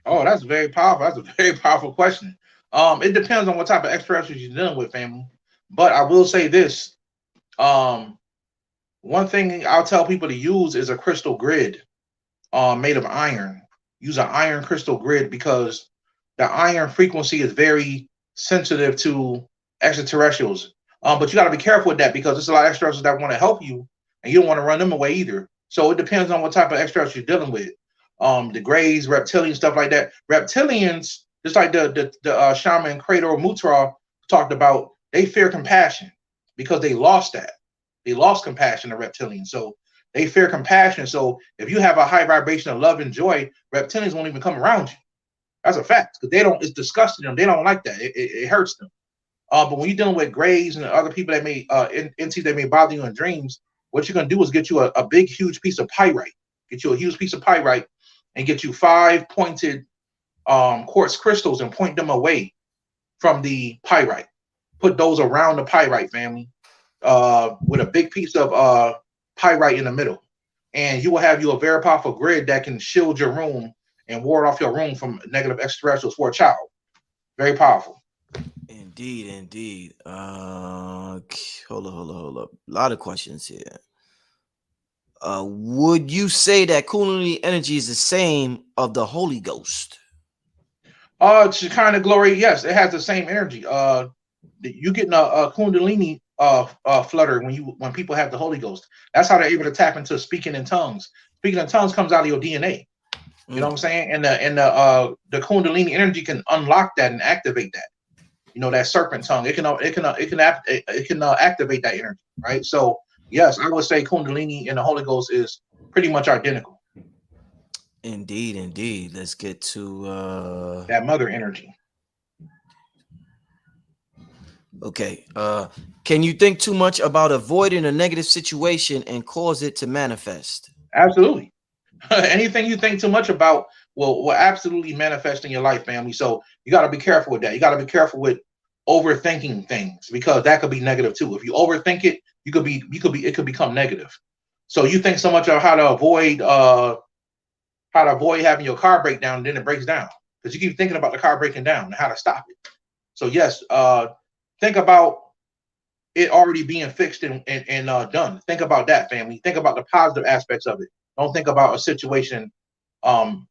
Oh, that's very powerful. That's a very powerful question. It depends on what type of extraterrestrials you're dealing with, family. But I will say this. Um, One thing I'll tell people to use is a crystal grid made of iron. Use an iron crystal grid because the iron frequency is very sensitive to extraterrestrials. But you got to be careful with that because there's a lot of extraterrestrials that want to help you, and you don't want to run them away either. So it depends on what type of extraterrestrials you're dealing with. The Greys, reptilians, stuff like that. Reptilians, just like the shaman Cradle Mutra talked about, they fear compassion because they lost that. They lost compassion to reptilians. So they fear compassion. So if you have a high vibration of love and joy, reptilians won't even come around you. That's a fact because they don't. It's disgusting them. They don't like that. It hurts them. But when you're dealing with grays and other people that may entities that may bother you in dreams, what you're gonna do is get you a big, huge piece of pyrite. Get you a huge piece of pyrite and get you 5 pointed quartz crystals and point them away from the pyrite. Put those around the pyrite, family, with a big piece of pyrite in the middle, and you will have you a very powerful grid that can shield your room and ward off your room from negative extraterrestrials for a child. Very powerful. Indeed, indeed. Hold up. A lot of questions here. Would you say that Kundalini energy is the same of the Holy Ghost? To kind of glory, yes, it has the same energy. You getting a Kundalini flutter when people have the Holy Ghost. That's how they're able to tap into speaking in tongues. Speaking in tongues comes out of your DNA. You know what I'm saying? And the Kundalini energy can unlock that and activate that. You know, that serpent tongue. It can activate that energy, right? So yes, I would say Kundalini and the Holy Ghost is pretty much identical. Indeed, indeed. Let's get to That mother energy. okay. Can you think too much about avoiding a negative situation and cause it to manifest? Absolutely. Anything you think too much about will absolutely manifest in your life, family. So you got to be careful with that. You got to be careful with overthinking things because that could be negative too. If you overthink it, it could become negative. So you think so much of how to avoid having your car break down, and then it breaks down because you keep thinking about the car breaking down and how to stop it. So yes, think about it already being fixed and done. Think about that, family. Think about the positive aspects of it. Don't think about a situation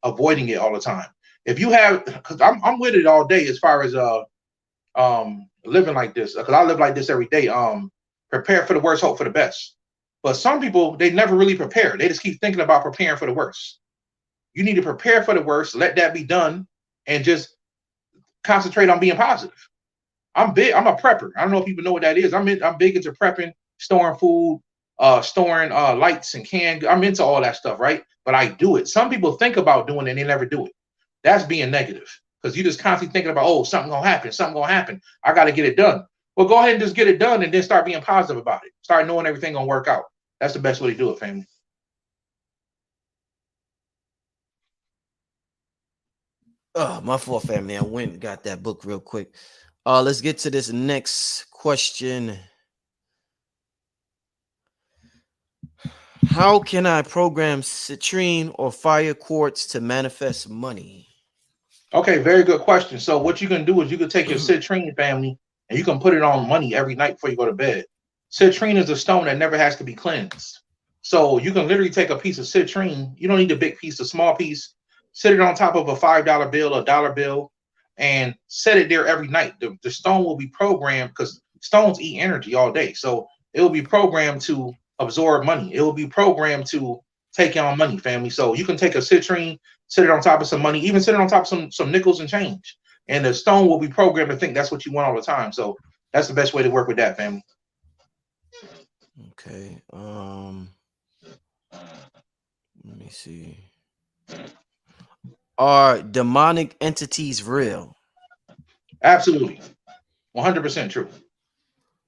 avoiding it all the time. If you have, because I'm with it all day as far as living like this, because I live like this every day. Prepare for the worst, hope for the best. But some people, they never really prepare. They just keep thinking about preparing for the worst. You need to prepare for the worst, let that be done, and just concentrate on being positive. I'm big. I'm a prepper. I don't know if people know what that is. I'm big into prepping, storing food, storing lights and canned. I'm into all that stuff, right? But I do it. Some people think about doing it and they never do it. That's being negative because you just constantly thinking about, oh, something gonna happen. Something gonna happen. I got to get it done. Well, go ahead and just get it done and then start being positive about it. Start knowing everything gonna work out. That's the best way to do it, family. Oh, my fault, family. I went and got that book real quick. Let's get to this next question. How can I program citrine or fire quartz to manifest money? Okay, very good question. So what you can do is you can take your citrine, family, and you can put it on money every night before you go to bed. Citrine is a stone that never has to be cleansed. So you can literally take a piece of citrine. You don't need a big piece, a small piece. Sit it on top of a $5 bill, a dollar bill, and set it there every night. The stone will be programmed because stones eat energy all day. So it will be programmed to absorb money. It will be programmed to take on money, family. So you can take a citrine, sit it on top of some money, even sit it on top of some nickels and change. And the stone will be programmed to think that's what you want all the time. So that's the best way to work with that, family. Okay. Let me see. Are demonic entities real? Absolutely. 100% true.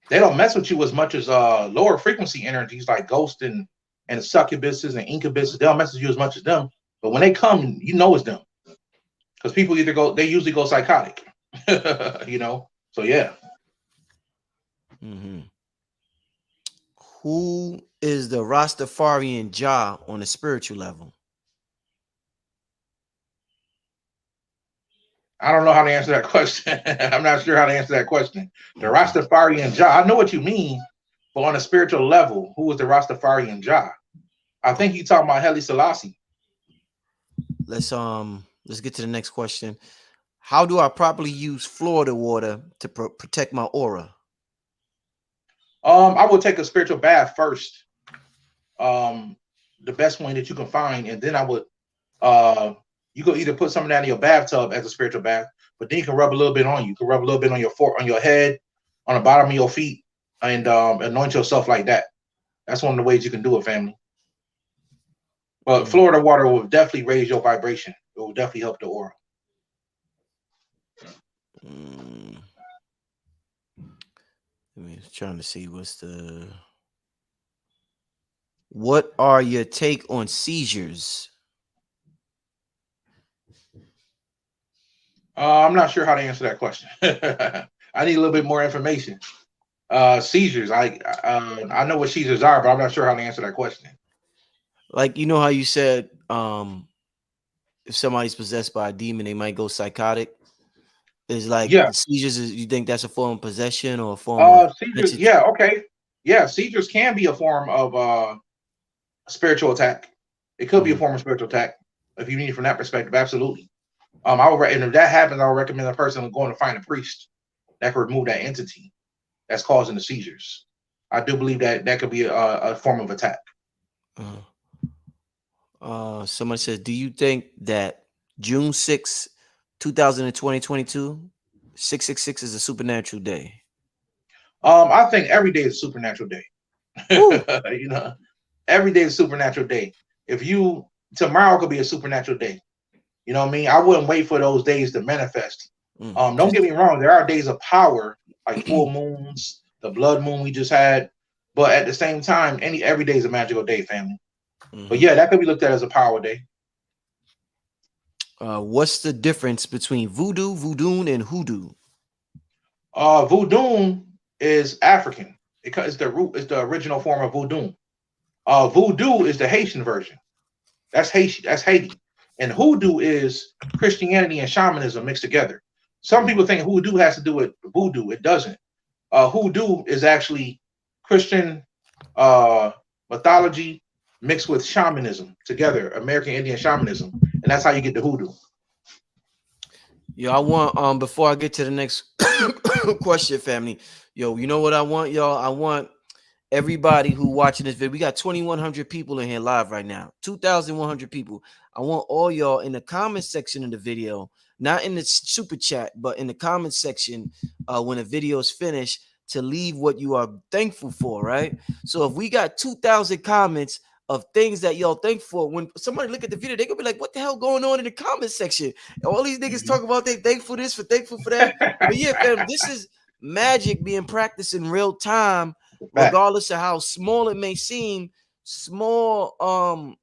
They don't mess with you as much as lower frequency energies like ghosts and succubuses and incubuses. They don't mess with you as much as them. But when they come, you know it's them. Because people they usually go psychotic. you know? So yeah. Mm-hmm. Who is the Rastafarian Jah on a spiritual level? I don't know how to answer that question. I'm not sure how to answer that question. The Rastafarian Jah, I know what you mean, but on a spiritual level, who is the Rastafarian Jah? I think you talking about Haile Selassie. Let's get to the next question. How do I properly use Florida water to protect my aura? I would take a spiritual bath first. The best one that you can find, and then I would you could either put some of that in your bathtub as a spiritual bath, but then you can rub a little bit on you. You can rub a little bit on your head, on the bottom of your feet, and anoint yourself like that. That's one of the ways you can do it, family. But Florida water will definitely raise your vibration. It will definitely help the aura. I'm trying to see what are your take on seizures? I'm not sure how to answer that question. I need a little bit more information. Seizures. I know what seizures are, but I'm not sure how to answer that question. Like, you know how you said if somebody's possessed by a demon, they might go psychotic. Is like seizures. You think that's a form of possession or a form of seizures? Yeah, okay. Yeah, seizures can be a form of spiritual attack. It could be a form of spiritual attack if you need it from that perspective. Absolutely. And if that happens, I would recommend a person going to find a priest that could remove that entity that's causing the seizures. I do believe that could be a form of attack. Somebody says, do you think that June 6, 2022, 666 is a supernatural day? I think every day is a supernatural day. You know, every day is a supernatural day. Tomorrow could be a supernatural day. You know what I mean? I wouldn't wait for those days to manifest. Don't get me wrong. There are days of power, like full moons, the blood moon we just had. But at the same time, every day is a magical day, family. But yeah, that could be looked at as a power day. What's the difference between voodoo, voodoo, and hoodoo? Voodoo is African. It's the original form of voodoo. Voodoo is the Haitian version. That's Haiti. And hoodoo is Christianity and shamanism mixed together. Some people think hoodoo has to do with voodoo. It doesn't. Hoodoo is actually Christian mythology mixed with shamanism together, American Indian shamanism, and that's how you get the hoodoo. Yo, I want before I get to the next question, family. Yo, you know what I want, y'all? I want everybody who watching this video. We got 2,100 people in here live right now. 2,100 people. I want all y'all in the comment section of the video, not in the super chat, but in the comment section when the video is finished, to leave what you are thankful for, right? So if we got 2,000 comments of things that y'all thankful for, when somebody look at the video, they gonna be like, what the hell going on in the comment section? All these niggas talk about they thankful this, for thankful for that. But yeah, fam, this is magic being practiced in real time, regardless of how small it may seem. Small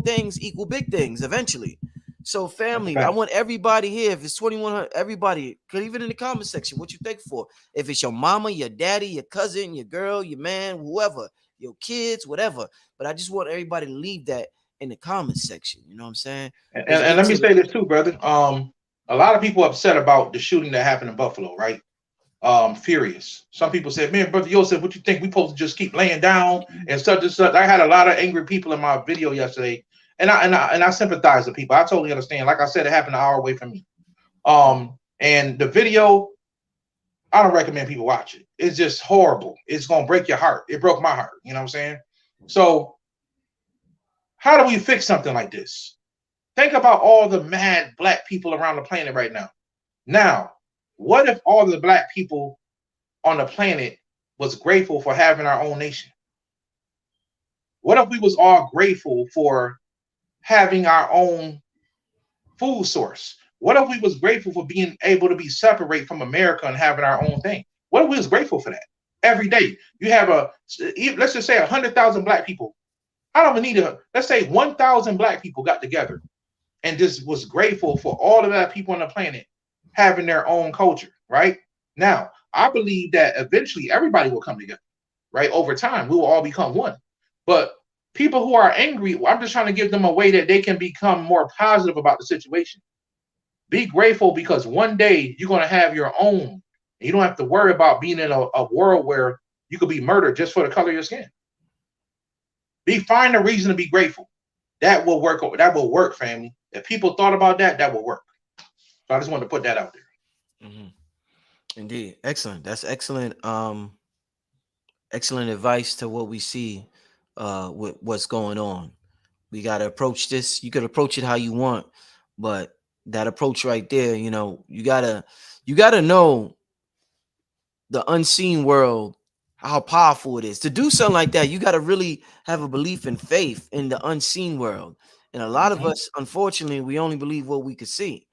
things equal big things eventually. So family, I want everybody here, if it's 2,100, everybody, even in the comment section, what you thankful for. If it's your mama, your daddy, your cousin, your girl, your man, whoever, your kids, whatever. But I just want everybody to leave that in the comment section. You know what I'm saying? And let me say this too, brother. A lot of people upset about the shooting that happened in Buffalo, right? Furious. Some people said, man, brother Yosef, what you think? We supposed to just keep laying down and such and such. I had a lot of angry people in my video yesterday, and I sympathize with people. I totally understand. Like I said, it happened an hour away from me. And the video, I don't recommend people watch it. It's just horrible. It's gonna break your heart. It broke my heart. You know what I'm saying? So how do we fix something like this? Think about all the mad black people around the planet right now. Now, what if all the black people on the planet was grateful for having our own nation? What if we was all grateful for having our own food source? What if we was grateful for being able to be separate from America and having our own thing? What if we was grateful for that? Every day you have let's just say 100,000 black people. I don't even need let's say 1,000 black people got together and just was grateful for all of that people on the planet having their own culture, right? Now, I believe that eventually everybody will come together, right? Over time, we will all become one. But people who are angry, I'm just trying to give them a way that they can become more positive about the situation. Be grateful because one day you're going to have your own. You don't have to worry about being in a world where you could be murdered just for the color of your skin. Find a reason to be grateful. That will work. That will work, family. If people thought about that, that will work. So I just wanted to put that out there. Indeed. Excellent. That's excellent. Excellent advice to what we see with what's going on. We got to approach this. You could approach it how you want, but that approach right there, you know, you gotta know the unseen world, how powerful it is. To do something like that, you got to really have a belief and faith in the unseen world. And a lot of us, unfortunately, we only believe what we could see.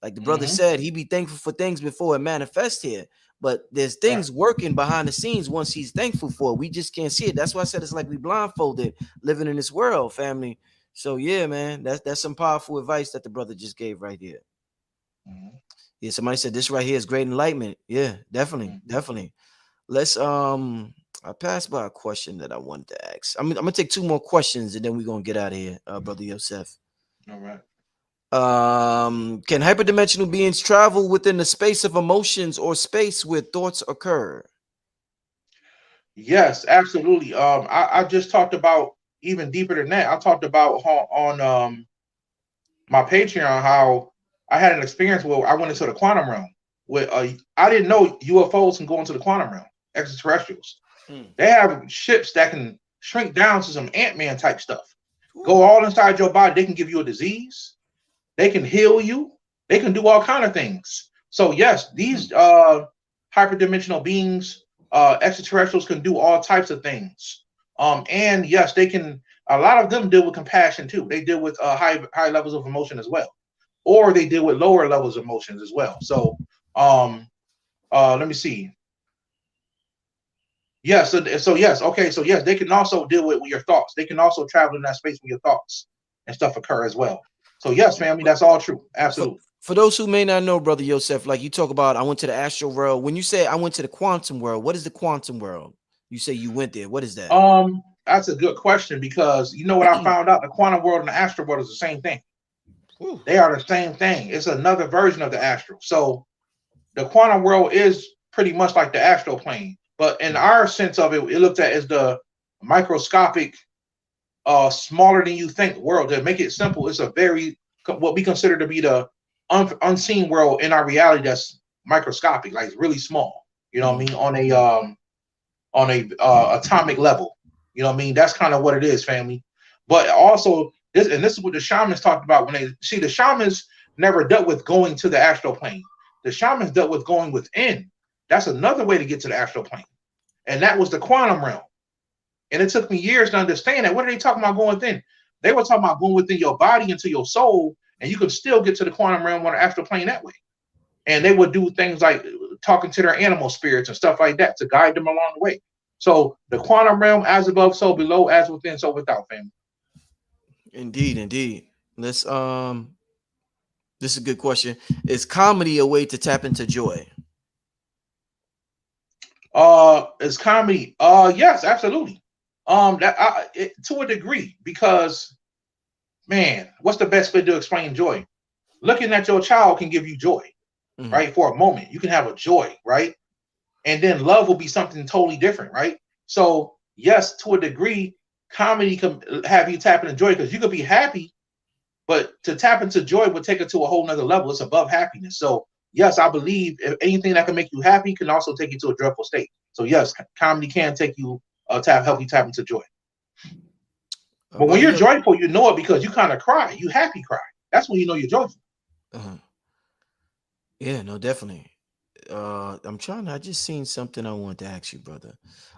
Like the brother said, he be thankful for things before it manifests here. But there's things working behind the scenes once he's thankful for it. We just can't see it. That's why I said it's like we blindfolded living in this world, family. So yeah, man, that's some powerful advice that the brother just gave right here. Yeah, somebody said this right here is great enlightenment. Yeah, definitely, definitely. Let's I passed by a question that I wanted to ask. I'm gonna take 2 more questions and then we're gonna get out of here, brother Yosef. All right. Can hyperdimensional beings travel within the space of emotions or space where thoughts occur? Yes, absolutely. I just talked about even deeper than that. I talked about on my Patreon how I had an experience where I went into the quantum realm. With I didn't know UFOs can go into the quantum realm, extraterrestrials. They have ships that can shrink down to some Ant-Man type stuff. Go all inside your body. They can give you a disease. They can heal you. They can do all kind of things. So yes, these hyperdimensional beings, extraterrestrials can do all types of things. And yes, they can. A lot of them deal with compassion too. They deal with high levels of emotion as well, or they deal with lower levels of emotions as well. So let me see. Yes, so yes, okay, so yes, they can also deal with your thoughts. They can also travel in that space where your thoughts and stuff occur as well. So yes, family, that's all true. Absolutely. For those who may not know, brother Yosef, like you talk about, I went to the astral world. When you say I went to the quantum world, what is the quantum world? You say you went there. What is that? That's a good question because you know what I found out? The quantum world and the astral world is the same thing. They are the same thing. It's another version of the astral. So the quantum world is pretty much like the astral plane, but in our sense of it, it looked at as the microscopic, smaller than you think world. To make it simple, it's a very what we consider to be the unseen world in our reality. That's microscopic, like it's really small. You know what I mean? On a atomic level. You know what I mean? That's kind of what it is, family. But also this is what the shamans talked about when they see the shamans never dealt with going to the astral plane. The shamans dealt with going within. That's another way to get to the astral plane. And that was the quantum realm. And it took me years to understand that. What are they talking about going within? They were talking about going within your body into your soul, and you could still get to the quantum realm on the astral plane that way. And they would do things like talking to their animal spirits and stuff like that to guide them along the way. So the quantum realm, as above, so below, as within, so without, family. Indeed, indeed. Let's this is a good question. Is comedy a way to tap into joy? Is comedy? Yes, absolutely. To a degree, because man, what's the best way to explain joy? Looking at your child can give you joy, right? For a moment, you can have a joy, right? And then love will be something totally different, right? So yes, to a degree, comedy can have you tap into joy because you could be happy, but to tap into joy would take it to a whole nother level. It's above happiness. So yes, I believe if anything that can make you happy can also take you to a joyful state. So yes, comedy can take you help you tap into joy. But when you're joyful, you know it because you kind of cry. You happy cry. That's when you know you're joyful. Yeah, no, definitely. I just seen something I want to ask you, brother.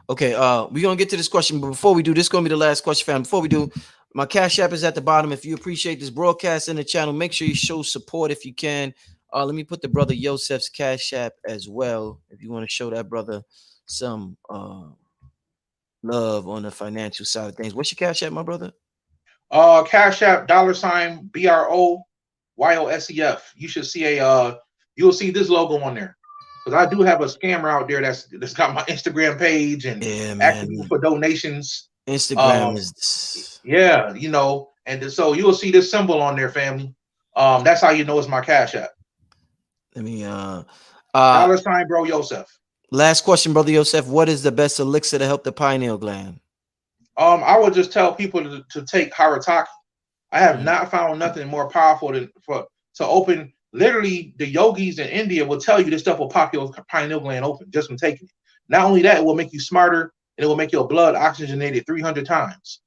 Okay, we're gonna get to this question, but before we do, this is gonna be the last question, fam. Before we do, my Cash App is at the bottom. If you appreciate this broadcast in the channel, make sure you show support if you can. Let me put the brother Yosef's Cash App as well. If you want to show that brother some love on the financial side of things. What's your Cash App, my brother? Cash App $BROYOSEF. You should see you'll see this logo on there. Because I do have a scammer out there that's got my Instagram page and asking people for donations. Instagram is you know, and so you will see this symbol on there, family. That's how you know it's my Cash App. Let me $ bro Yosef. last question, brother Yosef. What is the best elixir to help the pineal gland? I would just tell people to take Harataki. I have not found nothing more powerful than to open. Literally, the yogis in India will tell you this stuff will pop your pineal gland open just from taking it. Not only that, it will make you smarter, and it will make your blood oxygenated 300 times.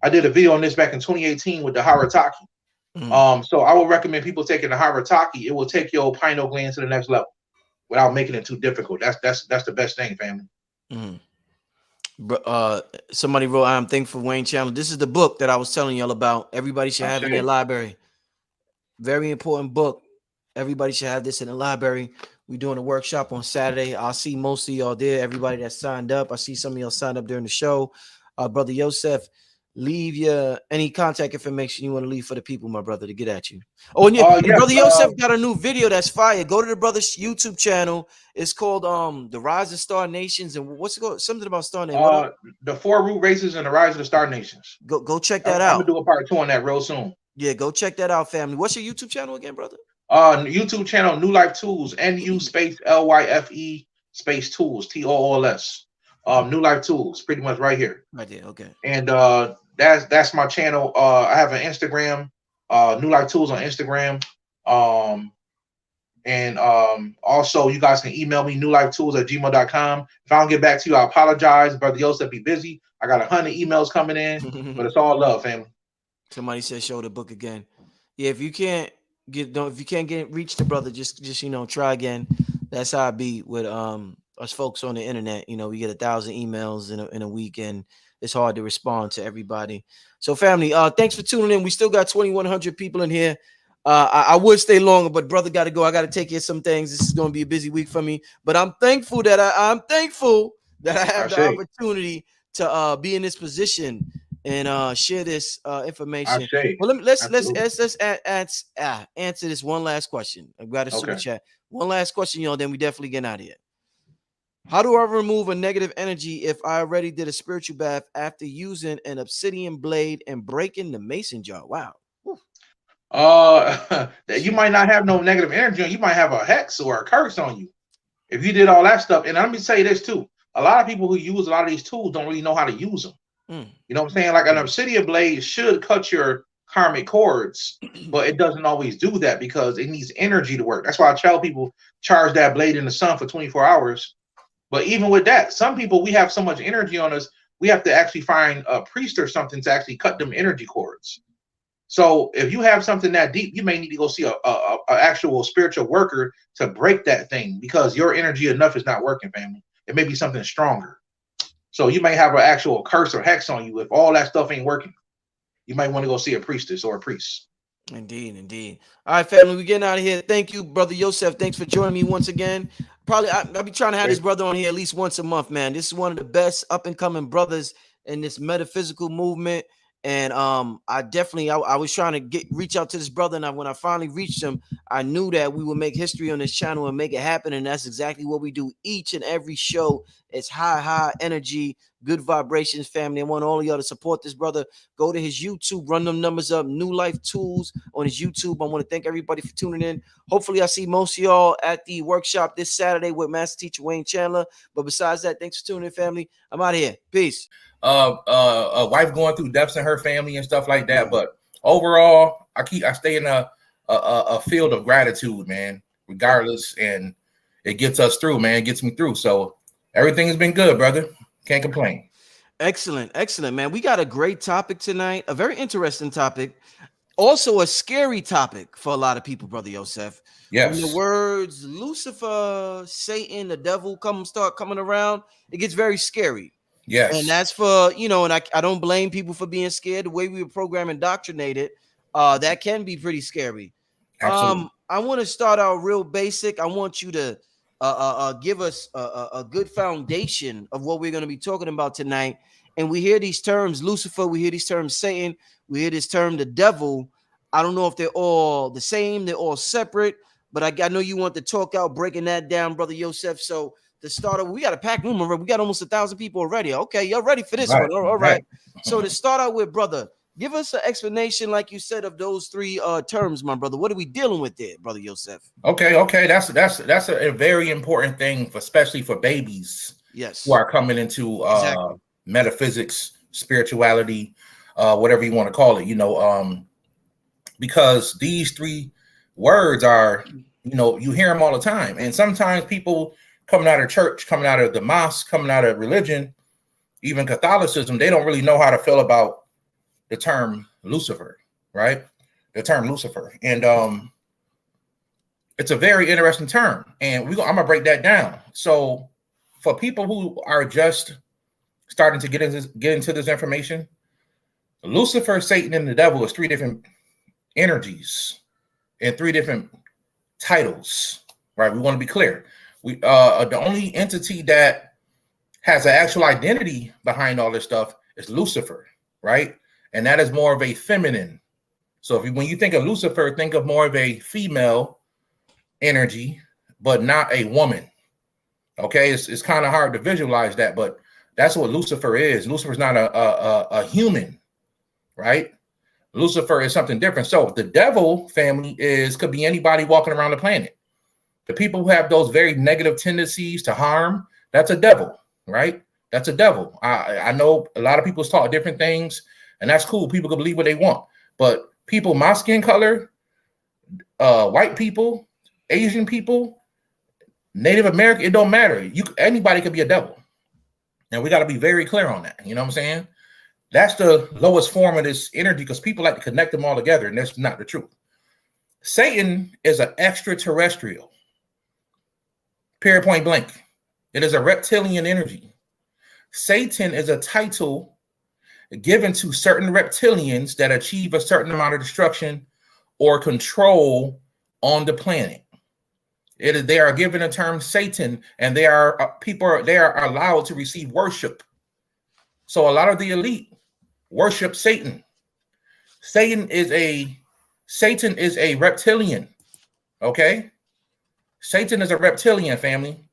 I did a video on this back in 2018 with the Harataki. So I would recommend people taking the Harataki. It will take your pineal gland to the next level without making it too difficult. That's the best thing, family. Somebody wrote, I'm thankful for Wayne Chandler. This is the book that I was telling y'all about. Everybody should have in their library. Very important book. Everybody should have this in the library. We're doing a workshop on Saturday. I'll see most of y'all there. Everybody that signed up. I see some of y'all signed up during the show. Brother Yosef, leave your any contact information you want to leave for the people, my brother, to get at you. Oh, and yes, brother Yosef got a new video that's fire. Go to the brother's YouTube channel. It's called The Rise of Star Nations, and what's it called? Something about Star Nation. The 4 root races and the rise of the Star Nations. Go check that out. I'm gonna do a part 2 on that real soon. Yeah, go check that out, family. What's your YouTube channel again, brother? YouTube channel New Life Tools, NU space LYFE space Tools, TOOLS. New Life Tools, pretty much right here. Right there, okay. And that's my channel. I have an Instagram, New Life Tools on Instagram. Also you guys can email me newlifetools@gmail.com. If I don't get back to you, I apologize. Brother Yosef be busy. I got 100 emails coming in, but it's all love, family. Somebody said show the book again. Yeah, if you can't reach the brother, just try again. That's how I be with us folks on the internet. We get 1,000 emails in a week, and it's hard to respond to everybody. So family, thanks for tuning in. We still got 2,100 people in here. I would stay longer, but brother got to go. I got to take care of some things. This is going to be a busy week for me, but I'm thankful that I have the opportunity to be in this position and share this information. Well, let's answer this one last question. I've got a super chat. One last question, y'all. Then we definitely get out of here. How do I remove a negative energy if I already did a spiritual bath after using an obsidian blade and breaking the mason jar? Wow. You might not have no negative energy on you. Might have a hex or a curse on you if you did all that stuff. And let me say this too: a lot of people who use a lot of these tools don't really know how to use them. You know what I'm saying? Like an obsidian blade should cut your karmic cords, but it doesn't always do that because it needs energy to work. That's why I tell people charge that blade in the sun for 24 hours. But even with that, some people, we have so much energy on us, we have to actually find a priest or something to actually cut them energy cords. So if you have something that deep, you may need to go see a actual spiritual worker to break that thing because your energy enough is not working, family. It may be something stronger. So you may have an actual curse or hex on you. If all that stuff ain't working, you might want to go see a priestess or a priest. Indeed. All right, family, we're getting out of here. Thank you, brother Yosef. Thanks for joining me once again. Probably I'll be trying to have this brother on here at least once a month, man. This is one of the best up and coming brothers in this metaphysical movement. And I was trying to reach out to this brother, and when I finally reached him, I knew that we would make history on this channel and make it happen. And that's exactly what we do each and every show. It's high energy, good vibrations, family. I want all of y'all to support this brother. Go to his YouTube, run them numbers up, New Life Tools on his YouTube. I want to thank everybody for tuning in. Hopefully I see most of y'all at the workshop this Saturday with Master Teacher Wayne Chandler. But besides that, thanks for tuning in, family. I'm out of here. Peace. A wife going through deaths in her family and stuff like that. But overall, I stay in a field of gratitude, man, regardless, and it gets us through, man. It gets me through. So everything has been good, brother. Can't complain. Excellent, man. We got a great topic tonight, a very interesting topic, also a scary topic for a lot of people, brother Yosef. Yes. When the words Lucifer, Satan, the devil start coming around, it gets very scary. Yes. And that's for, and I don't blame people for being scared. The way we were programmed, indoctrinated, that can be pretty scary. Absolutely. I want to start out real basic. I want you to give us a good foundation of what we're going to be talking about tonight. And we hear these terms, Lucifer, we hear these terms, Satan, we hear this term, the devil. I don't know if they're all the same, they're all separate, but I know you want to talk out, breaking that down, brother Yosef. So to start off, we got a packed room. We got almost 1,000 people already. Okay, y'all ready for this one? All right. So to start out with, brother, Give us an explanation, like you said, of those three terms, my brother. What are we dealing with there, brother Yosef? Okay. That's a very important thing, especially for babies. Yes. Who are coming into metaphysics, spirituality, whatever you want to call it, because these three words are, you hear them all the time. And sometimes people coming out of church, coming out of the mosque, coming out of religion, even Catholicism, they don't really know how to feel about the term Lucifer, right? The term Lucifer. And it's a very interesting term. And I'm going to break that down. So for people who are just starting to get into this information, Lucifer, Satan, and the devil is three different energies and three different titles, right? We want to be clear. The only entity that has an actual identity behind all this stuff is Lucifer, right? And that is more of a feminine. So when you think of Lucifer, think of more of a female energy, but not a woman. Okay, it's kind of hard to visualize that, but that's what Lucifer is. Lucifer is not a human, right? Lucifer is something different. So the devil family could be anybody walking around the planet. The people who have those very negative tendencies to harm, that's a devil, right? That's a devil. I know a lot of people talk different things, and that's cool. People can believe what they want, but people my skin color, white people, Asian people, Native American, it don't matter. Anybody could be a devil. And we got to be very clear on that. You know what I'm saying? That's the lowest form of this energy because people like to connect them all together, and that's not the truth. Satan is an extraterrestrial. Period, point blank. It is a reptilian energy. Satan is a title given to certain reptilians that achieve a certain amount of destruction or control on the planet. They are given the term Satan, and they are allowed to receive worship. So a lot of the elite worship Satan. Satan is a reptilian. Okay, Satan is a reptilian, family.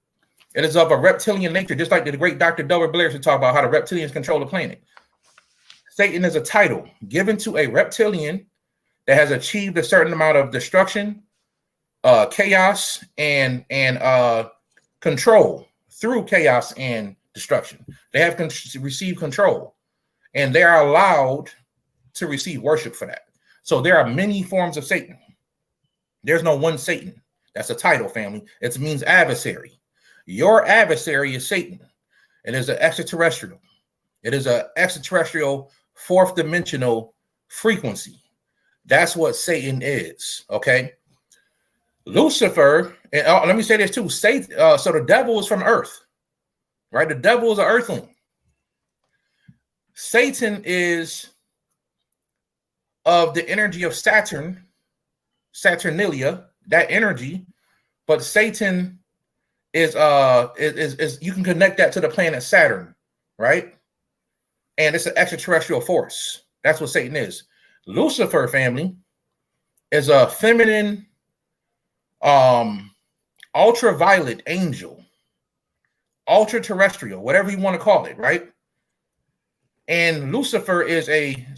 It is of a reptilian nature, just like the great Dr. Delbert Blair should talk about how the reptilians control the planet. Satan is a title given to a reptilian that has achieved a certain amount of destruction, chaos, and control through chaos and destruction. They have received control, and they are allowed to receive worship for that. So there are many forms of Satan. There's no one Satan. That's a title, family. It means adversary. Your adversary is Satan. It is an extraterrestrial. It is an extraterrestrial fourth dimensional frequency. That's what Satan is. Okay. Lucifer, and let me say this too. Satan, so the devil is from Earth, right? The devil is an earthling. Satan is of the energy of Saturn, Saturnalia, that energy, but Satan is you can connect that to the planet Saturn, right? And it's an extraterrestrial force. That's what Satan is. Lucifer, family, is a feminine, ultraviolet angel, ultra-terrestrial, whatever you want to call it, right? And Lucifer is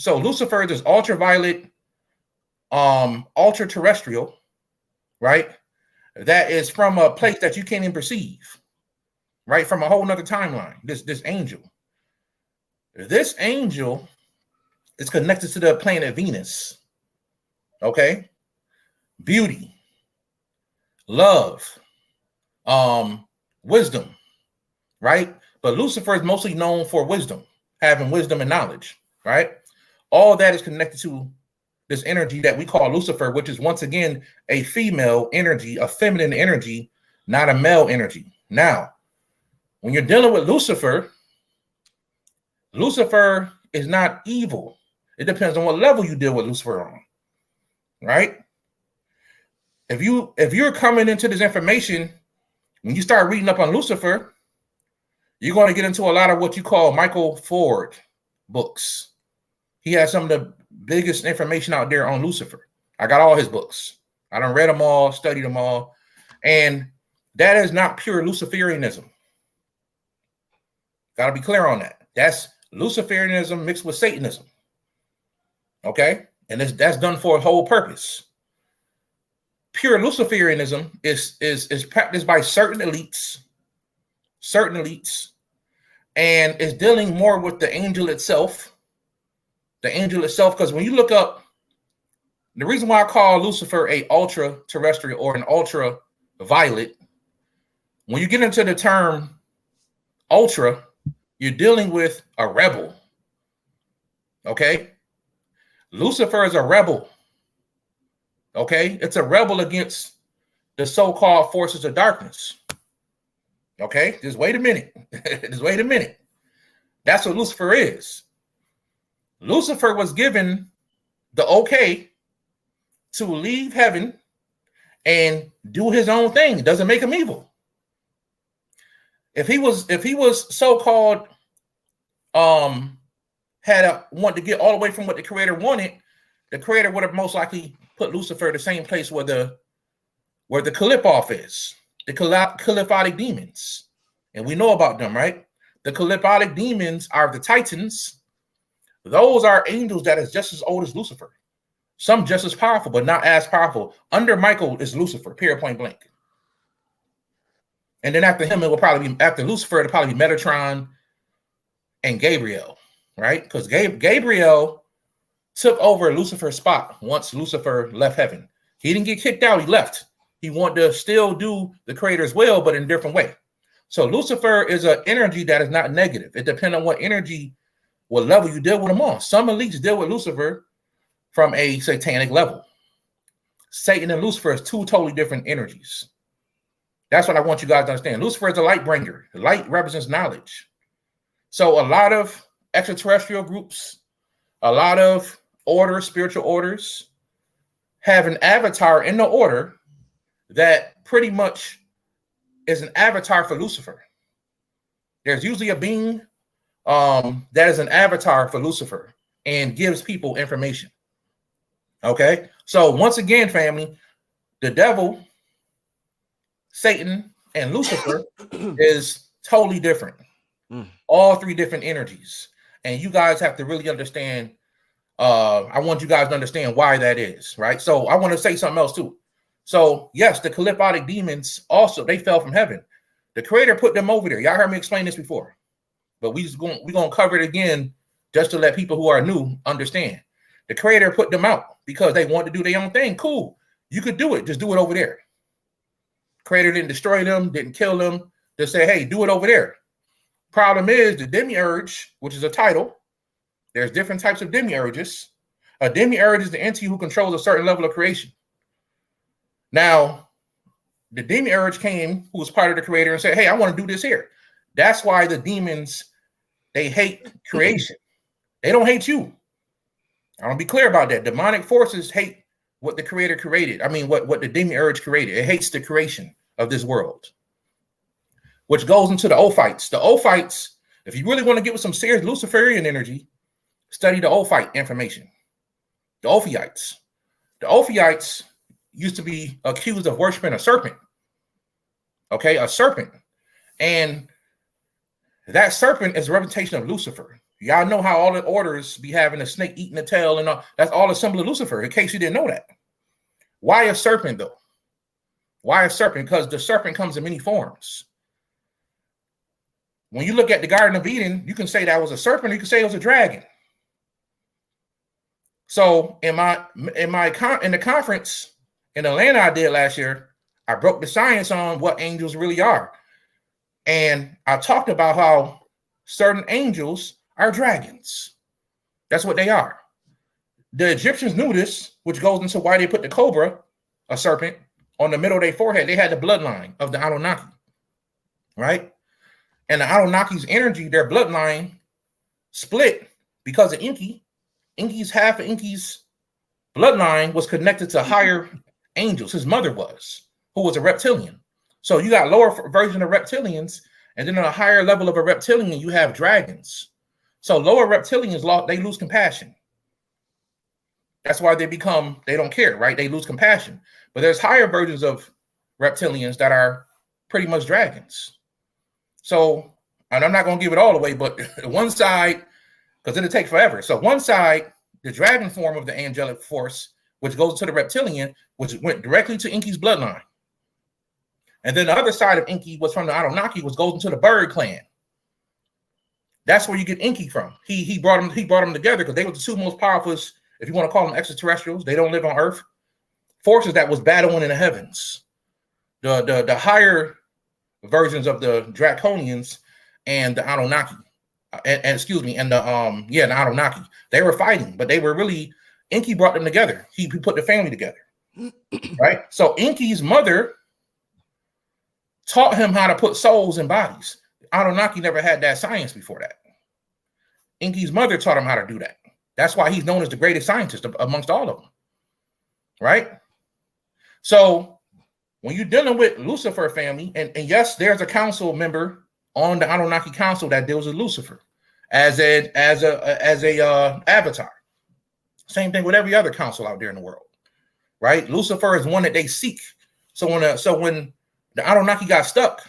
Lucifer is ultraviolet, ultra-terrestrial, right? That is from a place that you can't even perceive, right? From a whole nother timeline, this angel. This angel is connected to the planet Venus, okay? Beauty, love, wisdom, right? But Lucifer is mostly known for wisdom, having wisdom and knowledge, right? All that is connected to this energy that we call Lucifer, which is once again a female energy, a feminine energy, not a male energy. Now, when you're dealing with Lucifer, Lucifer is not evil. It depends on what level you deal with Lucifer on, right? If you're coming into this information, when you start reading up on Lucifer, you're going to get into a lot of what you call Michael Ford books. He has some of the biggest information out there on Lucifer. I got all his books. I done read them all, studied them all. And that is not pure Luciferianism. Got to be clear on that. That's Luciferianism mixed with Satanism. Okay, and that's done for a whole purpose. Pure Luciferianism is practiced by certain elites, and is dealing more with the angel itself. The angel itself, because when you look up, the reason why I call Lucifer a ultra-terrestrial or an ultra-violet, when you get into the term ultra, you're dealing with a rebel. Okay? Lucifer is a rebel. Okay? It's a rebel against the so-called forces of darkness. Okay? Just wait a minute. Just wait a minute. That's what Lucifer is. Lucifer was given the okay to leave heaven and do his own thing. It doesn't make him evil. If he was so-called want to get all the way from what the creator wanted, the creator would have most likely put Lucifer the same place where the Caliph is, the Caliphotic demons. And we know about them, right? The Caliphotic demons are the Titans. Those are angels that is just as old as Lucifer. Some just as powerful, but not as powerful. Under Michael is Lucifer, period, point blank. And then after him, it will probably be, after Lucifer, it'll probably be Metatron and Gabriel, right? Because Gabriel took over Lucifer's spot once Lucifer left heaven. He didn't get kicked out, he left. He wanted to still do the creator's will, but in a different way. So Lucifer is an energy that is not negative. It depends on what energy, what level you deal with them on. Some elites deal with Lucifer from a satanic level. Satan and Lucifer is two totally different energies. That's what I want you guys to understand. Lucifer is a light bringer. Light represents knowledge. So a lot of extraterrestrial groups, a lot of orders, spiritual orders, have an avatar in the order that pretty much is an avatar for Lucifer. There's usually a being that is an avatar for Lucifer and gives people information. Okay, so once again, family, the devil, Satan, and Lucifer is totally different. All three different energies. And you guys have to really understand. I want you guys to understand why that is, right? So I want to say something else too. So yes, the Caliphotic demons also, they fell from heaven. The creator put them over there. Y'all heard me explain this before, but we're gonna cover it again just to let people who are new understand. The creator put them out because they want to do their own thing. Cool. You could do it. Just do it over there. Creator didn't destroy them, didn't kill them. Just say, hey, do it over there. Problem is the demiurge, which is a title. There's different types of demiurges. A demiurge is the entity who controls a certain level of creation. Now, the demiurge came, who was part of the creator, and said, hey, I want to do this here. That's why the demons, they hate creation. They don't hate you. I want to be clear about that. Demonic forces hate what the creator created. I mean, what the demiurge created. It hates the creation of this world, which goes into the Ophites. The Ophites, if you really want to get with some serious Luciferian energy, study the Ophite information. The Ophites. The Ophites used to be accused of worshiping a serpent. Okay, a serpent. And that serpent is a representation of Lucifer. Y'all know how all the orders be having a snake eating the tail and all. That's all a symbol of Lucifer, in case you didn't know that. Why a serpent, though? Why a serpent? Because the serpent comes in many forms. When you look at the Garden of Eden, you can say that was a serpent, you can say it was a dragon. So in the conference in Atlanta I did last year, I broke the science on what angels really are. And I talked about how certain angels are dragons. That's what they are. The Egyptians knew this, which goes into why they put the cobra, a serpent, on the middle of their forehead. They had the bloodline of the Anunnaki, right? And the Anunnaki's energy, their bloodline, split because of ENKI. ENKI's half of ENKI's bloodline was connected to higher angels. His mother was, who was a reptilian. So you got lower version of reptilians, and then on a higher level of a reptilian, you have dragons. So lower reptilians, they lose compassion. That's why they don't care, right? They lose compassion. But there's higher versions of reptilians that are pretty much dragons. So, and I'm not going to give it all away, but one side, because it'll take forever. So one side, the dragon form of the angelic force, which goes to the reptilian, which went directly to Enki's bloodline. And then the other side of Enki was from the Anunnaki, which goes into the bird clan. That's where you get Enki from. He brought them together because they were the two most powerful, if you want to call them extraterrestrials. They don't live on Earth. Forces that was battling in the heavens. The higher versions of the Draconians and the Anunnaki. And the Anunnaki. They were fighting, but they were really, Enki brought them together. He put the family together. Right? So Enki's mother taught him how to put souls in bodies. Anunnaki never had that science before that. Enki's mother taught him how to do that. That's why he's known as the greatest scientist amongst all of them. Right? So when you're dealing with Lucifer family, and yes, there's a council member on the Anunnaki council that deals with Lucifer as a avatar. Same thing with every other council out there in the world. Right? Lucifer is one that they seek. So when the Anunnaki got stuck,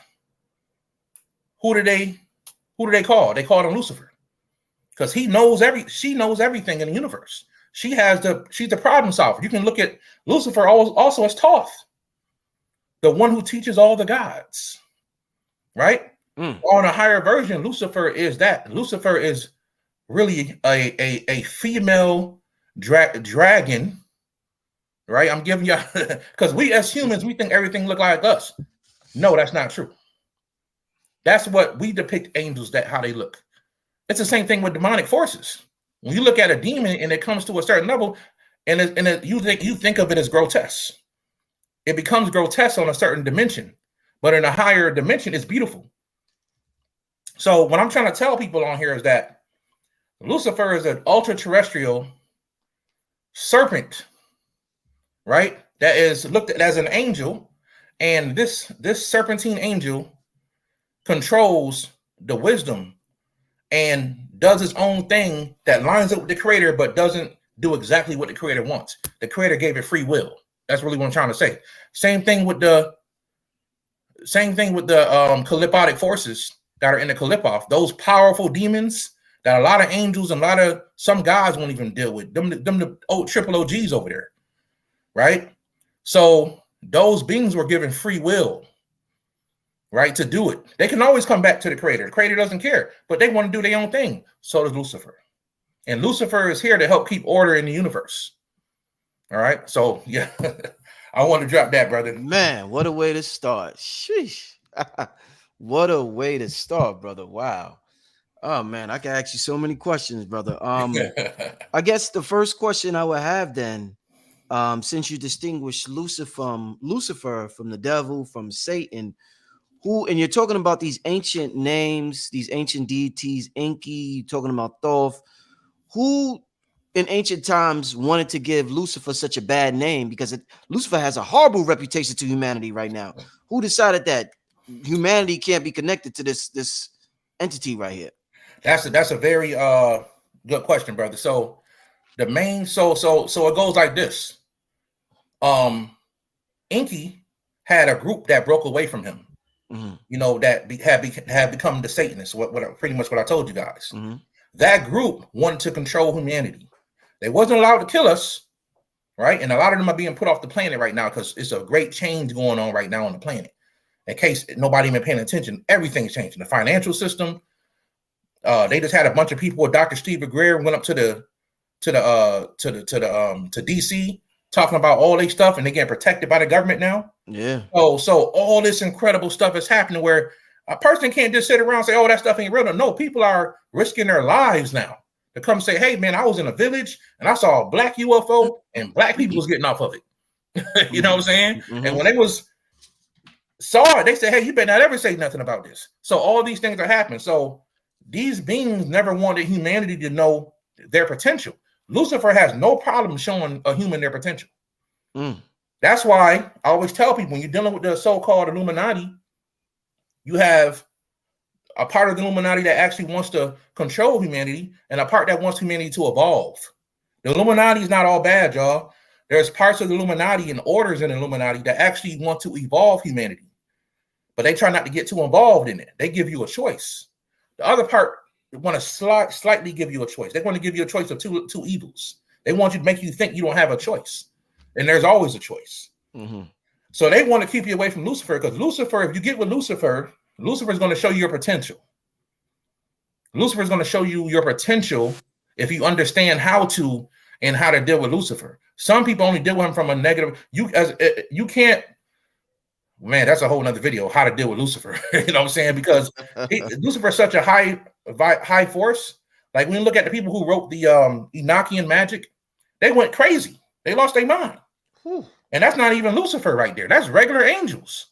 who do they call? They called him Lucifer. Because she knows everything in the universe. She's the problem solver. You can look at Lucifer also as Thoth, the one who teaches all the gods. Right? On a higher version, Lucifer is that. Lucifer is really a female dragon. Right? I'm giving you, because we as humans, we think everything look like us. No, that's not true. That's what we depict angels, how they look. It's the same thing with demonic forces. When you look at a demon and it comes to a certain level, and you think of it as grotesque. It becomes grotesque on a certain dimension, but in a higher dimension, it's beautiful. So what I'm trying to tell people on here is that Lucifer is an ultra-terrestrial serpent, right? That is looked at as an angel, and this serpentine angel controls the wisdom and does its own thing that lines up with the creator, but doesn't do exactly what the creator wants. The creator gave it free will. That's really what I'm trying to say. Same thing with the Kaliphotic forces that are in the Kaliphoth. Those powerful demons that a lot of angels and some gods won't even deal with. Them the triple OGs over there, right? So those beings were given free will, right, to do it. They can always come back to the creator. The creator doesn't care, but they want to do their own thing. So does Lucifer. And Lucifer is here to help keep order in the universe. All right. So yeah, I want to drop that, brother. Man, what a way to start. Sheesh. What a way to start, brother. Wow. Oh man, I can ask you so many questions, brother. I guess the first question I would have then, since you distinguish Lucifer from the devil, from Satan, and you're talking about these ancient names, these ancient deities, Enki, you're talking about Thoth, who in ancient times wanted to give Lucifer such a bad name, because Lucifer has a horrible reputation to humanity right now. Who decided that humanity can't be connected to this entity right here? That's a very good question, brother. So the main so it goes like this. Enki had a group that broke away from him. Mm-hmm. You know, that had become the Satanists. Pretty much what I told you guys. Mm-hmm. That group wanted to control humanity. They wasn't allowed to kill us, right? And a lot of them are being put off the planet right now because it's a great change going on right now on the planet. In case nobody even paying attention, everything's changing. The financial system. They just had a bunch of people with Dr. Steve Greer went up to DC talking about all this stuff, and they getting protected by the government now. Yeah. So all this incredible stuff is happening where a person can't just sit around and say, "Oh, that stuff ain't real." No, people are risking their lives now to come say, "Hey, man, I was in a village and I saw a black UFO and black people was getting off of it." You know what I'm saying? Mm-hmm. And when they saw it, they said, "Hey, you better not ever say nothing about this." So all these things are happening. So these beings never wanted humanity to know their potential. Lucifer has no problem showing a human their potential. That's why I always tell people, when you're dealing with the so-called Illuminati, you have a part of the Illuminati that actually wants to control humanity and a part that wants humanity to evolve. The Illuminati is not all bad, y'all. There's parts of the Illuminati and orders in the Illuminati that actually want to evolve humanity, but they try not to get too involved in it. They give you a choice. The other part want to slightly give you a choice. They want to give you a choice of two evils. They want you to make you think you don't have a choice, and there's always a choice. So they want to keep you away from Lucifer, because Lucifer, if you get with Lucifer, Lucifer is going to show you your potential. Lucifer is going to show you your potential if you understand how to deal with Lucifer. Some people only deal with him from a negative. You can't. Man, that's a whole nother video. How to deal with Lucifer. You know what I'm saying? Because Lucifer is such a high force. Like when you look at the people who wrote the Enochian magic, they went crazy. They lost their mind. And that's not even Lucifer right there. That's regular angels.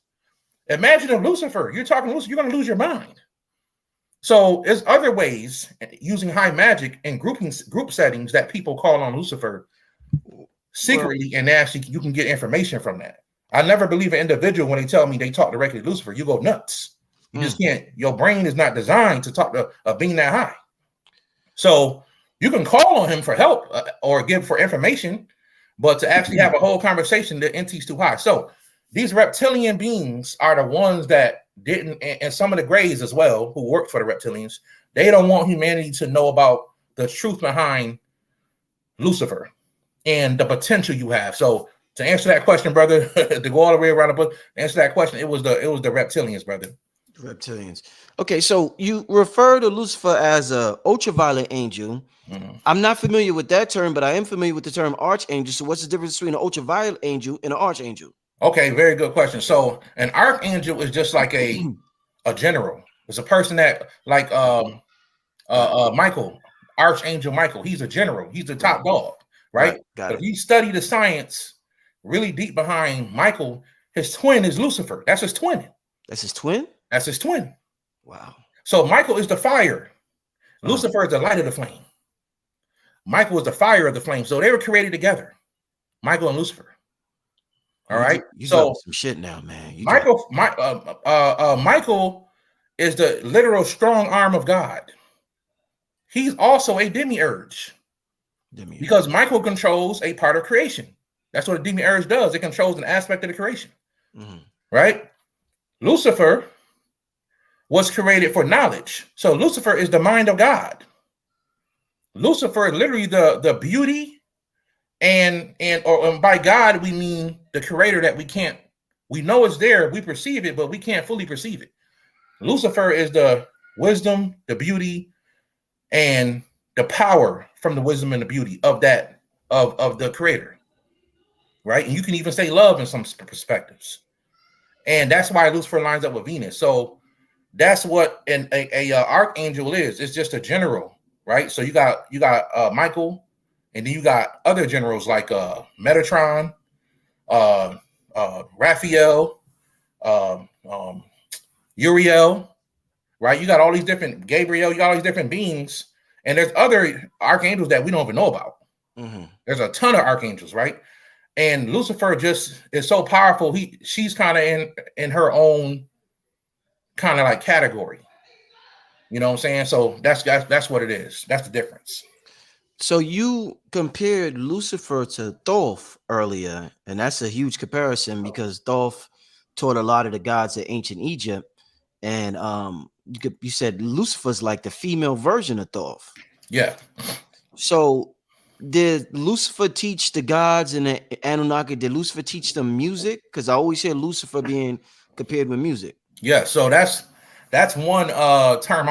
Imagine if Lucifer, you're talking Lucifer, you're going to lose your mind. So there's other ways using high magic and group settings that people call on Lucifer secretly, and actually you can get information from that. I never believe an individual when they tell me they talk directly to Lucifer. You go nuts. You just can't. Your brain is not designed to talk to a being that high. So you can call on him for help or give for information, but to actually have a whole conversation, the NT's too high. So these reptilian beings are the ones that didn't, and some of the Greys as well, who work for the reptilians, they don't want humanity to know about the truth behind Lucifer and the potential you have. So to answer that question, brother, to go all the way around the book, answer that question, it was the reptilians, brother. Reptilians. Okay, so you refer to Lucifer as a ultraviolet angel. I'm not familiar with that term, but I am familiar with the term archangel. So what's the difference between an ultraviolet angel and an archangel? Okay, very good question. So an archangel is just like a general. It's a person that, like Michael, Archangel Michael. He's a general. He's the top dog, right? But if you study the science really deep behind Michael, his twin is Lucifer. That's his twin. That's his twin? That's his twin. Wow. So Michael is the fire. Lucifer is the light of the flame. Michael is the fire of the flame. So they were created together, Michael and Lucifer. All right. You so some shit now, man. Michael is the literal strong arm of God. He's also a demiurge. Because Michael controls a part of creation. That's what a demiurge does. It controls an aspect of the creation. Right? Lucifer was created for knowledge. So Lucifer is the mind of God. Lucifer is literally the beauty, and by God we mean the creator that we know is there, we perceive it, but we can't fully perceive it. Lucifer is the wisdom, the beauty, and the power from the wisdom and the beauty of that of the creator. Right? And you can even say love in some perspectives. And that's why Lucifer lines up with Venus. So that's what a archangel is. It's just a general, right? So you got Michael, and then you got other generals like Metatron, Raphael, Uriel, right? You got all these different Gabriel, you got all these different beings, and there's other archangels that we don't even know about. There's a ton of archangels, right? And Lucifer just is so powerful. She's kind of in her own kind of like category. You know what I'm saying? So that's what it is. That's the difference. So you compared Lucifer to Thoth earlier, and that's a huge comparison because Thoth taught a lot of the gods of ancient Egypt, and you said Lucifer's like the female version of Thoth. Yeah. So did Lucifer teach the gods and the Anunnaki? Did Lucifer teach them music? Because I always hear Lucifer being compared with music. Yeah. So that's one term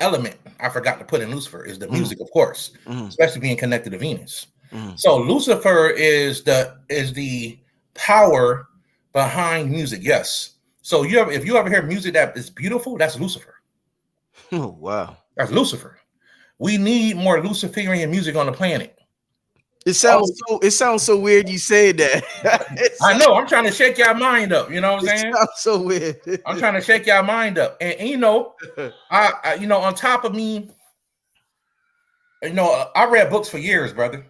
element I forgot to put in Lucifer is the music, of course, especially being connected to Venus. So Lucifer is the power behind music. Yes. So if you ever hear music that is beautiful, that's Lucifer. Oh wow, that's Lucifer. We need more Luciferian music on the planet. It sounds so weird you say that. I know. I'm trying to shake your mind up. You know what I'm saying? It sounds so weird. I'm trying to shake your mind up. And you know, I on top of me, you know, I read books for years, brother.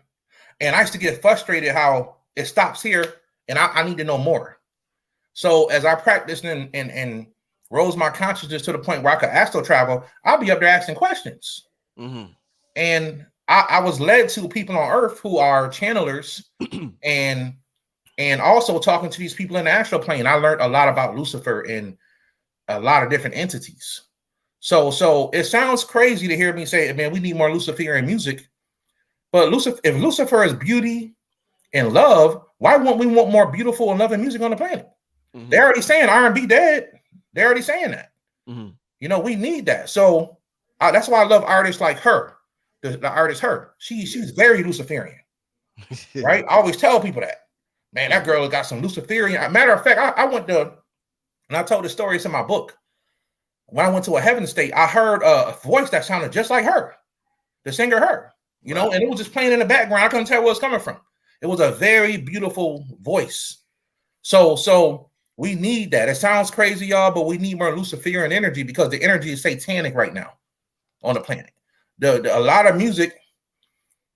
And I used to get frustrated how it stops here and I need to know more. So as I practiced and rose my consciousness to the point where I could astral travel, I'll be up there asking questions. And I was led to people on Earth who are channelers and also talking to these people in the astral plane. I learned a lot about Lucifer and a lot of different entities. So it sounds crazy to hear me say, man, we need more Luciferian music. But Lucifer, if Lucifer is beauty and love, why won't we want more beautiful and loving music on the planet? Mm-hmm. They're already saying R&B dead. They're already saying that. Mm-hmm. You know, we need that. So that's why I love artists like her. The artist her. She's very Luciferian. Right? I always tell people that. Man, that girl got some Luciferian. Matter of fact, I went to, and I told the stories in my book. When I went to a heaven state, I heard a voice that sounded just like her, the singer her, you know, and it was just playing in the background. I couldn't tell where it was coming from. It was a very beautiful voice. So we need that. It sounds crazy, y'all, but we need more Luciferian energy because the energy is satanic right now on the planet. A lot of music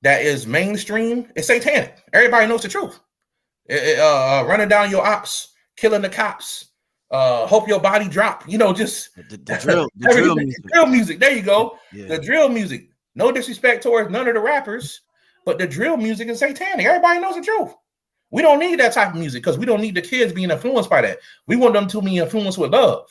that is mainstream is satanic. Everybody knows the truth. Running down your ops, killing the cops. Hope your body drop, you know, just the drill music. There you go. Yeah. The drill music. No disrespect towards none of the rappers, but the drill music is satanic. Everybody knows the truth. We don't need that type of music because we don't need the kids being influenced by that. We want them to be influenced with love.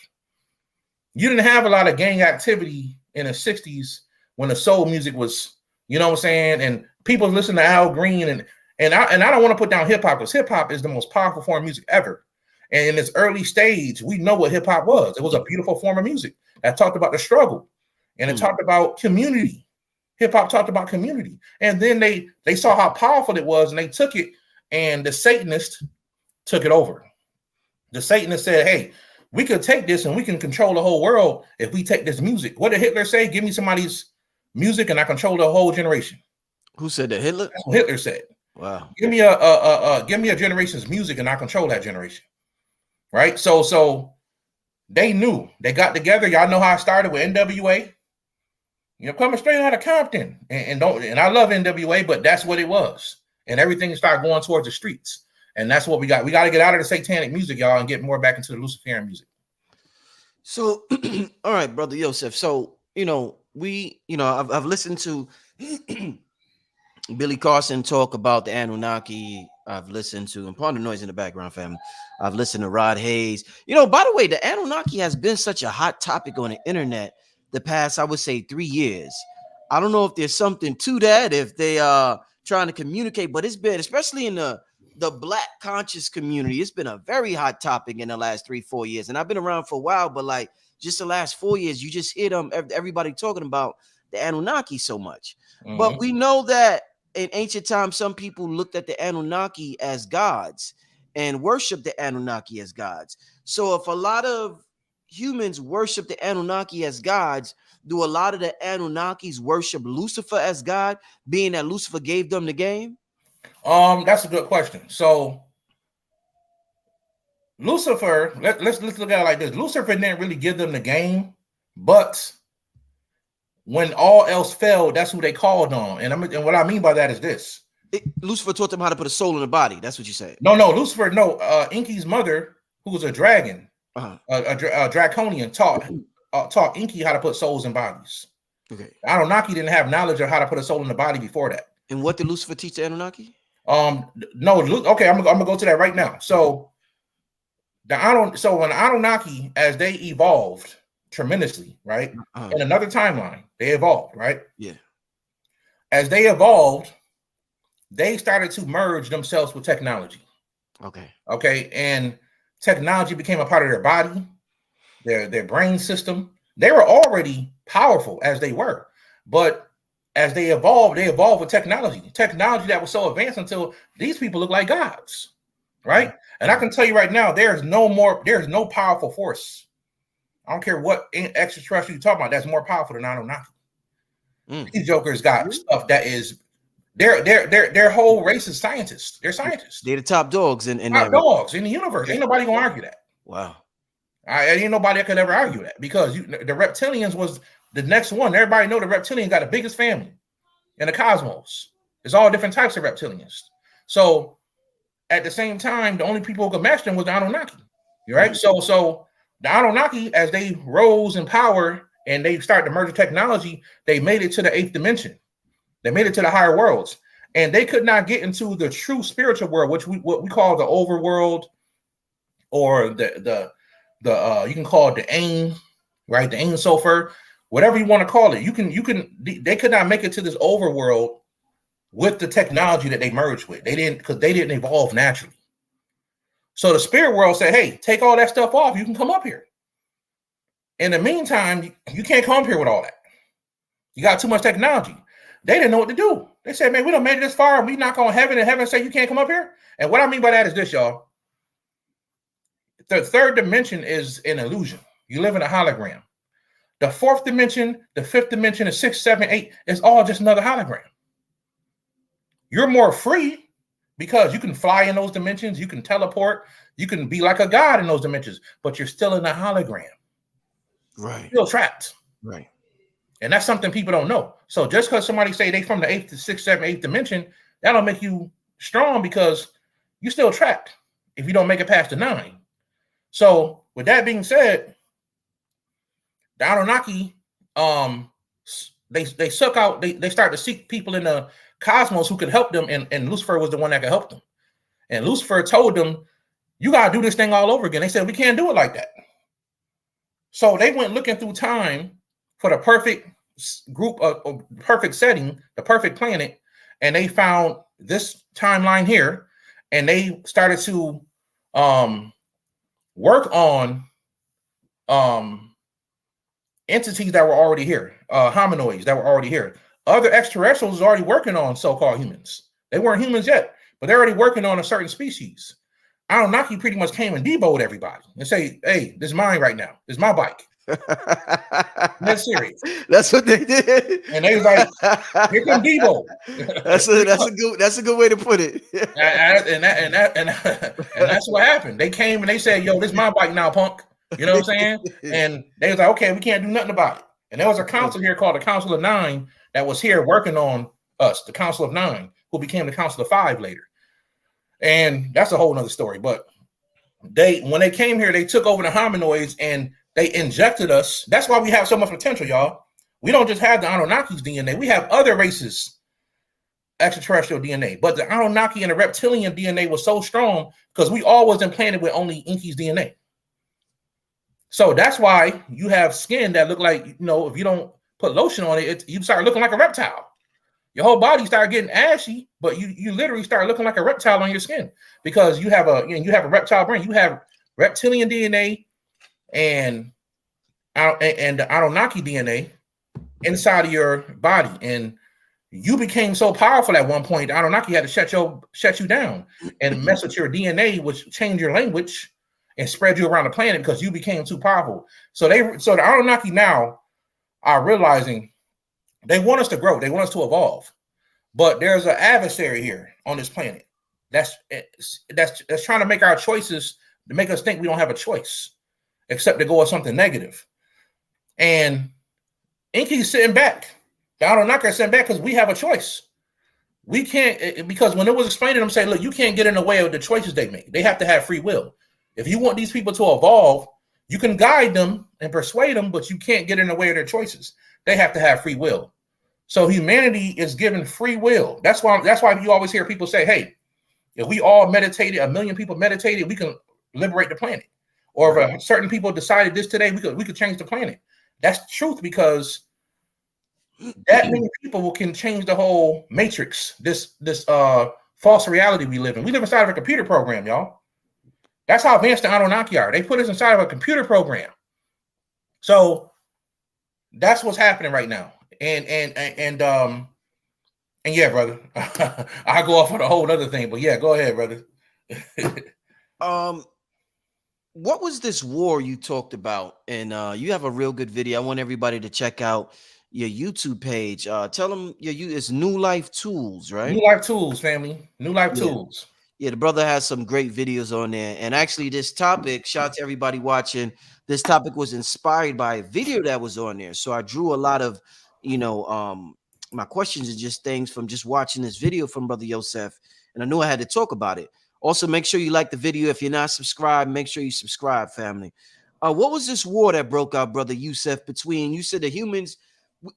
You didn't have a lot of gang activity in the 60s when the soul music was, you know what I'm saying? And people listen to Al Green and I don't want to put down hip hop because hip hop is the most powerful form of music ever. And in its early stage, we know what hip hop was. It was a beautiful form of music that talked about the struggle and it talked about community. Hip hop talked about community. And then they saw how powerful it was and they took it, and the Satanists took it over. The Satanists said, hey, we could take this and we can control the whole world if we take this music. What did Hitler say? Give me somebody's music and I control the whole generation. Who said that? Hitler? That's what Hitler said. Wow. Give me a generation's music and I control that generation. Right? So they knew. They got together. Y'all know how I started with NWA. You know, coming straight out of Compton. And I love NWA, but that's what it was. And everything started going towards the streets. And that's what we got. We got to get out of the satanic music, y'all, and get more back into the Luciferian music. So, all right, brother Yosef. So, I've listened to Billy Carson talk about the Anunnaki. I've listened to, and pardon the noise in the background, family. I've listened to Rod Hayes. By the way, the Anunnaki has been such a hot topic on the internet the past, I would say, 3 years. I don't know if there's something to that, if they are trying to communicate, but it's been, especially in the Black conscious community, it's been a very hot topic in the last 3-4 years. And I've been around for a while, but like just the last 4 years, you just hear everybody talking about the Anunnaki so much. Mm-hmm. But we know that in ancient times, some people looked at the Anunnaki as gods and worship the Anunnaki as gods. So if a lot of humans worship the Anunnaki as gods, do a lot of the Anunnakis worship Lucifer as God, being that Lucifer gave them the game? That's a good question. So Lucifer, let's look at it like this. Lucifer didn't really give them the game, but when all else failed, that's who they called on. And what I mean by that is this. Lucifer taught them how to put a soul in the body. That's what you said. No, Lucifer, ENKI's mother, who was a dragon, a draconian, taught ENKI how to put souls in bodies. Okay. Anunnaki didn't have knowledge of how to put a soul in the body before that. And what did Lucifer teach the Anunnaki? No. Okay, I'm gonna go to that right now. So when Anunnaki, as they evolved tremendously, right? In another timeline, they evolved, right? Yeah. As they evolved, they started to merge themselves with technology. Okay, and technology became a part of their body, their brain system. They were already powerful as they were, but as they evolved with technology that was so advanced until these people look like gods, right? And I can tell you right now, there's no powerful force. I don't care what extraterrestrial you're talking about, that's more powerful than Anunnaki. These jokers got stuff that is their whole race is scientists. They're scientists. They're the top dogs in dogs in the universe. Ain't nobody gonna argue that. Wow. Ain't nobody that could ever argue that, because the reptilians was the next one. Everybody know the reptilian got the biggest family in the cosmos. There's all different types of reptilians. So at the same time, the only people who could match them was the Anunnaki. Right? So the Anunnaki, as they rose in power and they started to merge technology, they made it to the 8th dimension. They made it to the higher worlds, and they could not get into the true spiritual world, which what we call the overworld, or the you can call it the Ain, right? The Ain Sulfur, whatever you want to call it. They could not make it to this overworld with the technology that they merged with. They didn't, because they didn't evolve naturally. So the spirit world said, hey, take all that stuff off. You can come up here. In the meantime, you can't come up here with all that. You got too much technology. They didn't know what to do. They said, man, we done made it this far, and we knock on heaven, and heaven say you can't come up here. And what I mean by that is this, y'all. The third dimension is an illusion. You live in a hologram. The fourth dimension, the fifth dimension, the 6, 7, 8 is all just another hologram. You're more free because you can fly in those dimensions. You can teleport. You can be like a god in those dimensions, but you're still in a hologram. Right. You're still trapped. Right. And that's something people don't know. So just because somebody say they from the 8th to 6th, 7th, 8th dimension, that'll make you strong because you're still trapped if you don't make it past the 9. So with that being said, the Anunnaki, they suck out, they start to seek people in the cosmos who could help them, and Lucifer was the one that could help them. And Lucifer told them, you got to do this thing all over again. They said, we can't do it like that. So they went looking through time for the perfect group of perfect setting, the perfect planet, and they found this timeline here, and they started to work on entities that were already here, hominoids that were already here. Other extraterrestrials is already working on so-called humans. They weren't humans yet, but they're already working on a certain species. Anunnaki pretty much came and deboed everybody and say, hey, this is mine right now. This is my bike. That's serious. That's what they did. And they was like, here come Debo. That's a good way to put it. and that's what happened. They came and they said, yo, this is my bike now, punk. You know what I'm saying? And they was like, okay, we can't do nothing about it. And there was a council here called the Council of 9 that was here working on us, the Council of 9, who became the Council of 5 later. And that's a whole nother story. But when they came here, they took over the hominoids and they injected us. That's why we have so much potential, y'all. We don't just have the Anunnaki's DNA. We have other races, extraterrestrial DNA. But the Anunnaki and the reptilian DNA was so strong because we all was implanted with only ENKI's DNA. So that's why you have skin that look like, you know, if you don't put lotion on it, you start looking like a reptile. Your whole body start getting ashy, but you literally start looking like a reptile on your skin because you have a reptile brain. You have reptilian DNA and the Anunnaki DNA inside of your body, and you became so powerful at one point. The Anunnaki had to shut you down and mess with your DNA, which changed your language and spread you around the planet because you became too powerful. So the Anunnaki now are realizing they want us to grow. They want us to evolve. But there's an adversary here on this planet that's trying to make our choices, to make us think we don't have a choice except to go with something negative. And ENKI's sitting back. The Anunnaki are sitting back because we have a choice. We can't, because when it was explained to them, saying, look, you can't get in the way of the choices they make. They have to have free will. If you want these people to evolve, you can guide them and persuade them, but you can't get in the way of their choices. They have to have free will. So humanity is given free will. That's why you always hear people say, hey, if we all meditated, 1 million people meditated, we can liberate the planet. Or if certain people decided this today, we could change the planet. That's the truth, because that many people can change the whole matrix, this false reality we live in. We live inside of a computer program, y'all. That's how advanced the Anunnaki are. They put us inside of a computer program. So that's what's happening right now. And yeah, brother, I'll go off on a whole other thing, but yeah, go ahead, brother. What was this war you talked about? And you have a real good video. I want everybody to check out your YouTube page. Tell them it's New Life Tools, right? New Life Tools, family. New Life Tools. Yeah, the brother has some great videos on there. And actually, this topic, shout out to everybody watching, this topic was inspired by a video that was on there. So I drew a lot of, my questions are just things from just watching this video from Brother Yosef. And I knew I had to talk about it. Also, make sure you like the video. If you're not subscribed, make sure you subscribe, family. What was this war that broke out, Brother Yosef, between, you said the humans,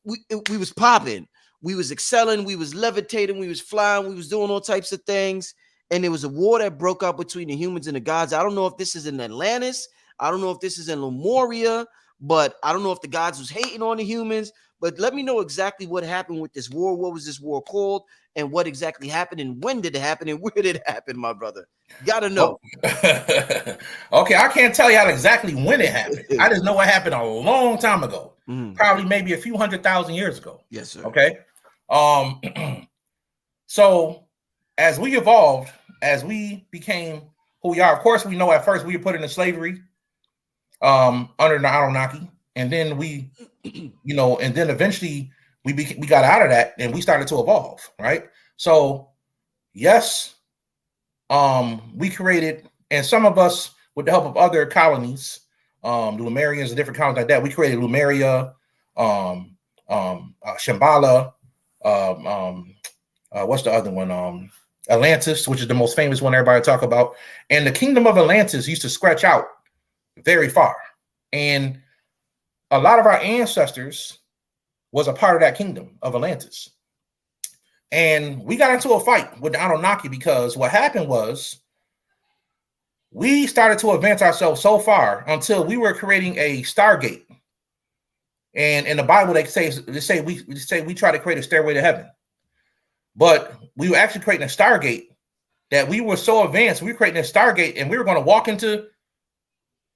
we was popping, we was excelling, we was levitating, we was flying, we was doing all types of things. And there was a war that broke out between the humans and the gods. I don't know if this is in Atlantis. I don't know if this is in Lemuria, but I don't know if the gods was hating on the humans. but let me know exactly what happened with this war. What was this war called, and what exactly happened, and when did it happen, and where did it happen, my brother? Gotta know. Okay, I can't tell you how exactly when it happened. I just know it happened a long time ago, probably maybe a few 100,000 years ago. Yes, sir. Okay. So as we evolved, as we became who we are, of course, we know at first we were put into slavery under the Anunnaki, and then we, and then eventually we got out of that and we started to evolve, right? So yes, we created, and some of us with the help of other colonies, the Lemurians and different colonies like that, we created Lemuria, Shambhala, what's the other one? Atlantis, which is the most famous one everybody talk about. And the kingdom of Atlantis used to stretch out very far. And a lot of our ancestors was a part of that kingdom of Atlantis. And we got into a fight with the Anunnaki because what happened was we started to advance ourselves so far until we were creating a Stargate. And in the Bible, they say we try to create a stairway to heaven. But we were actually creating a Stargate that we were so advanced. We were creating a Stargate, and we were going to walk into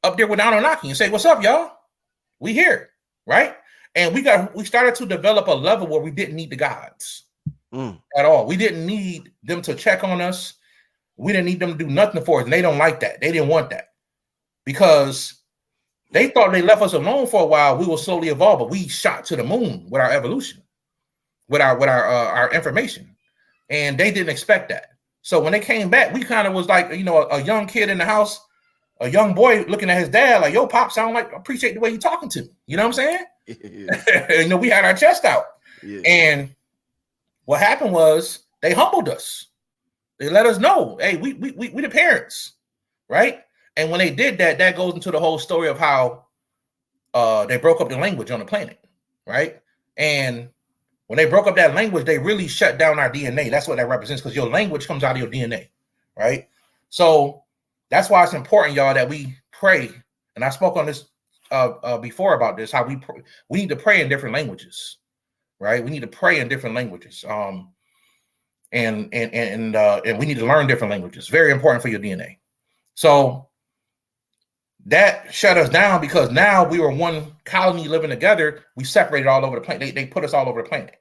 up there with Anunnaki and say, "What's up, y'all? We here, right?" And we started to develop a level where we didn't need the gods at all. We didn't need them to check on us. We didn't need them to do nothing for us, and they don't like that. They didn't want that because they thought they left us alone for a while. We will slowly evolve, but we shot to the moon with our evolution, with our information, and they didn't expect that. So when they came back, we kind of was like, a young kid in the house, a young boy looking at his dad like, "Yo, Pop, sound like, appreciate the way you talking to me." You know what I'm saying? We had our chest out. Yeah. And what happened was they humbled us. They let us know, hey, we the parents, right? And when they did that, that goes into the whole story of how they broke up the language on the planet, right? And when they broke up that language, they really shut down our DNA. That's what that represents, because your language comes out of your DNA, right? So that's why it's important, y'all, that we pray. And I spoke on this before about this, how we need to pray in different languages, right? We need to pray in different languages. And we need to learn different languages. Very important for your DNA. So that shut us down because now we were one colony living together. We separated all over the planet. They put us all over the planet,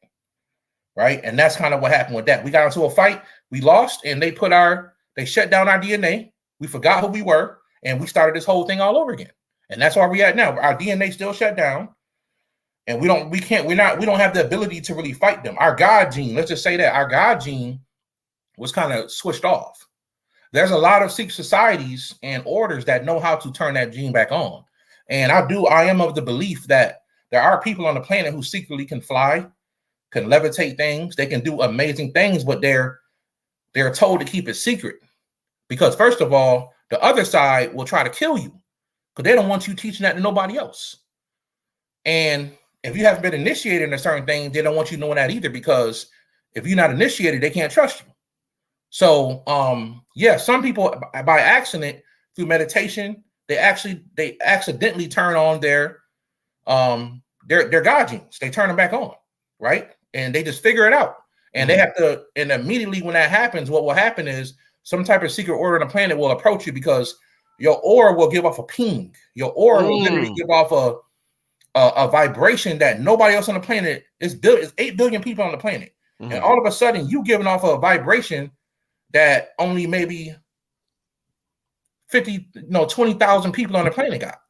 right? And that's kind of what happened with that. We got into a fight, we lost, and they shut down our DNA. We forgot who we were, and we started this whole thing all over again. And that's where we're at now. Our DNA still shut down, and we don't have the ability to really fight them. Our God gene, let's just say that our God gene was kind of switched off. There's a lot of secret societies and orders that know how to turn that gene back on. And I am of the belief that there are people on the planet who secretly can fly, can levitate things. They can do amazing things, but they're told to keep it secret. Because first of all, the other side will try to kill you because they don't want you teaching that to nobody else. And if you haven't been initiated in a certain thing, they don't want you knowing that either, because if you're not initiated, they can't trust you. So, some people by accident through meditation, they accidentally turn on their God genes. They turn them back on, right? And they just figure it out. And they have to. And immediately when that happens, what will happen is some type of secret order on the planet will approach you, because your aura will give off a ping. Your aura will literally give off a vibration that nobody else on the planet is. It's 8 billion people on the planet, and all of a sudden you giving off a vibration that only maybe 20,000 people on the planet got.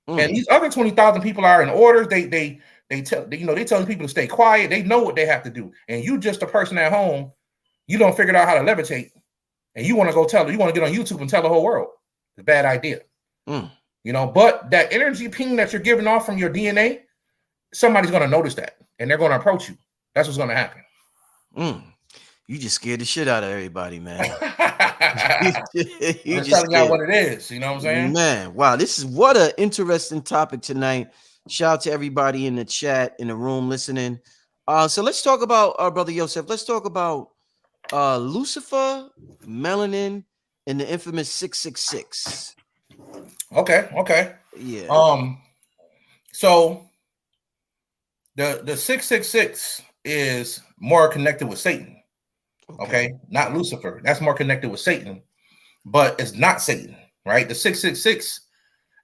And these other 20,000 people are in orders. They tell people to stay quiet. They know what they have to do. And you just a person at home, you don't figure out how to levitate, and you want to get on YouTube and tell the whole world. It's a bad idea. But that energy ping that you're giving off from your DNA, somebody's going to notice that, and they're going to approach you. That's what's going to happen. You just scared the shit out of everybody, man. you just telling y'all what it is. You know what I'm saying? Man, wow. What an interesting topic tonight. Shout out to everybody in the chat, in the room listening. So let's talk about our brother Yosef. Let's talk about Lucifer, Melanin, and the infamous 666. Okay. Yeah. So The 666 is more connected with Satan. Okay, not Lucifer. That's more connected with Satan, but it's not Satan, right? The 666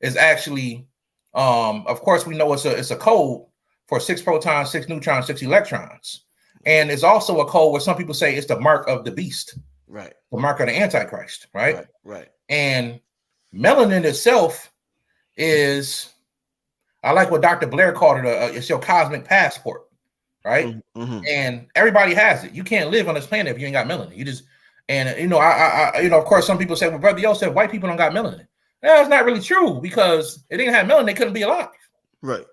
is actually, of course, we know it's a code for 6 protons, 6 neutrons, 6 electrons, and it's also a code where some people say it's the mark of the beast, right? The mark of the Antichrist, right? Right. And melanin itself is, I like what Dr. Blair called it. It's your cosmic passport, right? Mm-hmm. And everybody has it. You can't live on this planet if you ain't got melanin. You just, and you know, I of course, some people say, well, Brother Yosef, white people don't got melanin. No, it's not really true, because if they didn't have melanin, they couldn't be alive. Right.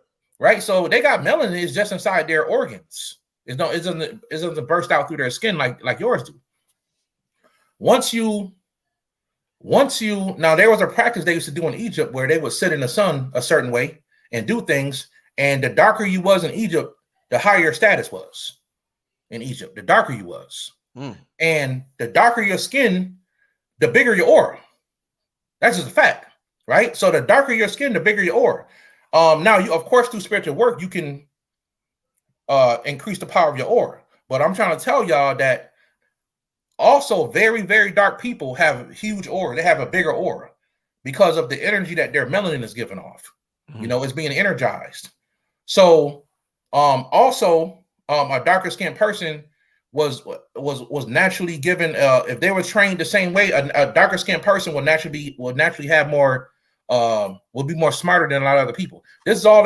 So they got melanin, is just inside their organs. It doesn't burst out through their skin like yours do. Once you now, there was a practice they used to do in Egypt where they would sit in the sun a certain way and do things, and the darker you was in Egypt, the higher your status was in Egypt. The darker you was, and the darker your skin, the bigger your aura. That's just a fact, right? So the darker your skin, the bigger your aura. Now, you, of course, through spiritual work, you can increase the power of your aura. But I'm trying to tell y'all that also very, very dark people have huge aura. They have a bigger aura because of the energy that their melanin is giving off. You know, it's being energized. So also a darker skinned person was naturally given, if they were trained the same way, a darker skinned person will naturally have more, will be more smarter than a lot of other people. This is all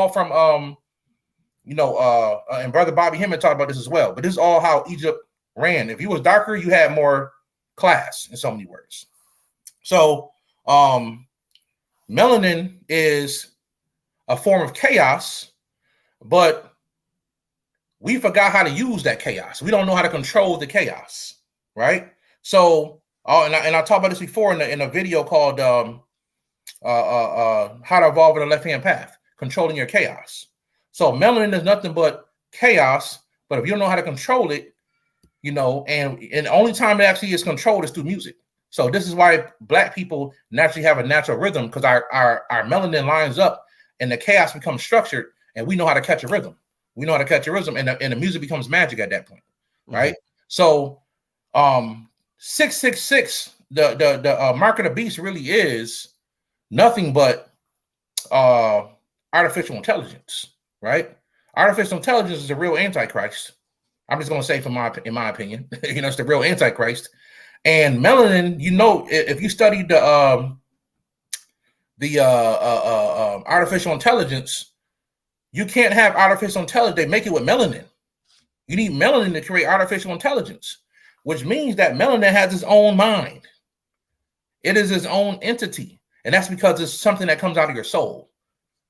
from and Brother Bobby Hemmett talked about this as well. But this is all how Egypt ran. If you was darker, you had more class, in so many words. So melanin is a form of chaos, but we forgot how to use that chaos. We don't know how to control the chaos, right? So, and I talked about this before in a video called How to Evolve in the Left-Hand Path, Controlling Your Chaos. So melanin is nothing but chaos, but if you don't know how to control it, you know, and the only time it actually is controlled is through music. So this is why Black people naturally have a natural rhythm, because our melanin lines up and the chaos becomes structured, and we know how to catch a rhythm. We know how to catch a rhythm, and the music becomes magic at that point, right? So 666, the mark of the beast really is nothing but artificial intelligence, right? Artificial intelligence is the real Antichrist. I'm just going to say, in my opinion, you know, it's the real Antichrist. And melanin, you know, if you study the artificial intelligence, you can't have artificial intelligence. They make it with melanin. You need melanin to create artificial intelligence, which means that melanin has its own mind. It is its own entity. And that's because it's something that comes out of your soul.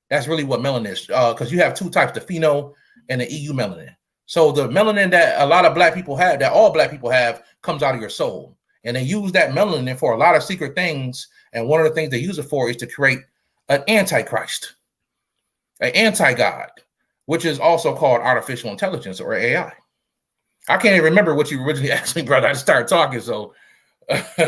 That's really what melanin is, because you have two types, the pheno and the EU melanin. So the melanin that a lot of Black people have, that all Black people have, comes out of your soul. And they use that melanin for a lot of secret things. And one of the things they use it for is to create an antichrist, an anti-God, which is also called artificial intelligence, or AI. I can't even remember what you originally asked me, brother. I started talking, so.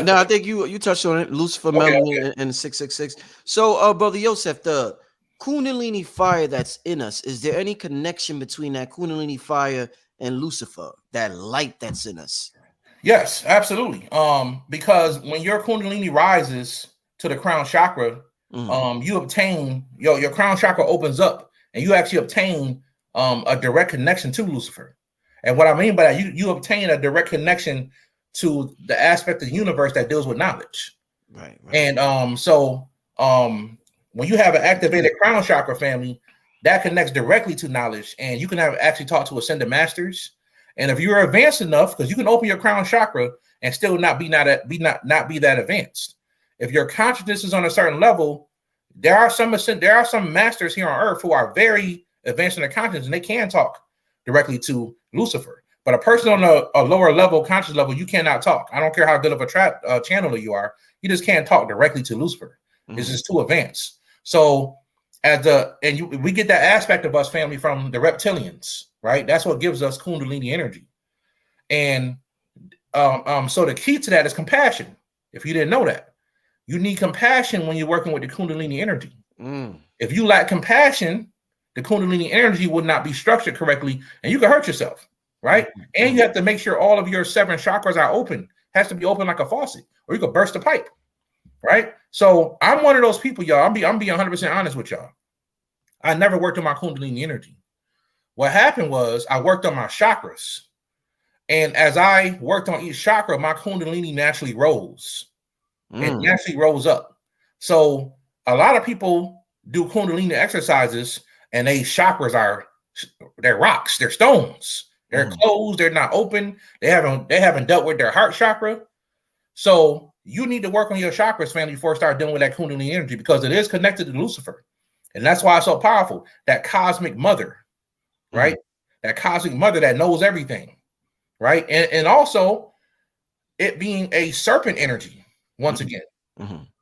No, I think you touched on it. Lucifer, melanin, and 666. So, Brother Yosef, the Kundalini fire that's in us, is there any connection between that Kundalini fire and Lucifer, that light that's in us? Yes, absolutely. Because when your Kundalini rises to the crown chakra, you obtain your crown chakra opens up, and you actually obtain a direct connection to Lucifer. And what I mean by that, you obtain a direct connection to the aspect of the universe that deals with knowledge. Right. And so when you have an activated crown chakra, family, that connects directly to knowledge, and you can actually talk to ascended masters. And if you're advanced enough, because you can open your crown chakra and still not be that advanced. If your consciousness is on a certain level, there are some masters here on earth who are very advanced in their consciousness, and they can talk directly to Lucifer. But a person on a lower level, conscious level, you cannot talk. I don't care how good of a channeler you are. You just can't talk directly to Lucifer. It's just too advanced. So we get that aspect of us, family, from the reptilians, right? That's what gives us Kundalini energy. And so the key to that is compassion. If you didn't know that, you need compassion when you're working with the Kundalini energy. If you lack compassion, the Kundalini energy would not be structured correctly, and you can hurt yourself, right? And you have to make sure all of your 7 chakras are open. Has to be open like a faucet, or you could burst a pipe, right? So I'm one of those people, y'all. I'm being 100% honest with y'all. I never worked on my Kundalini energy. What happened was I worked on my chakras, and as I worked on each chakra, my Kundalini naturally rose. It naturally rose up. So a lot of people do Kundalini exercises, and they chakras they're rocks, they're stones, they're closed, they're not open, they haven't dealt with their heart chakra. So you need to work on your chakras, family, before you start dealing with that Kundalini energy, because it is connected to Lucifer. And that's why it's so powerful. That cosmic mother, right? That cosmic mother that knows everything, right? And also it being a serpent energy once again,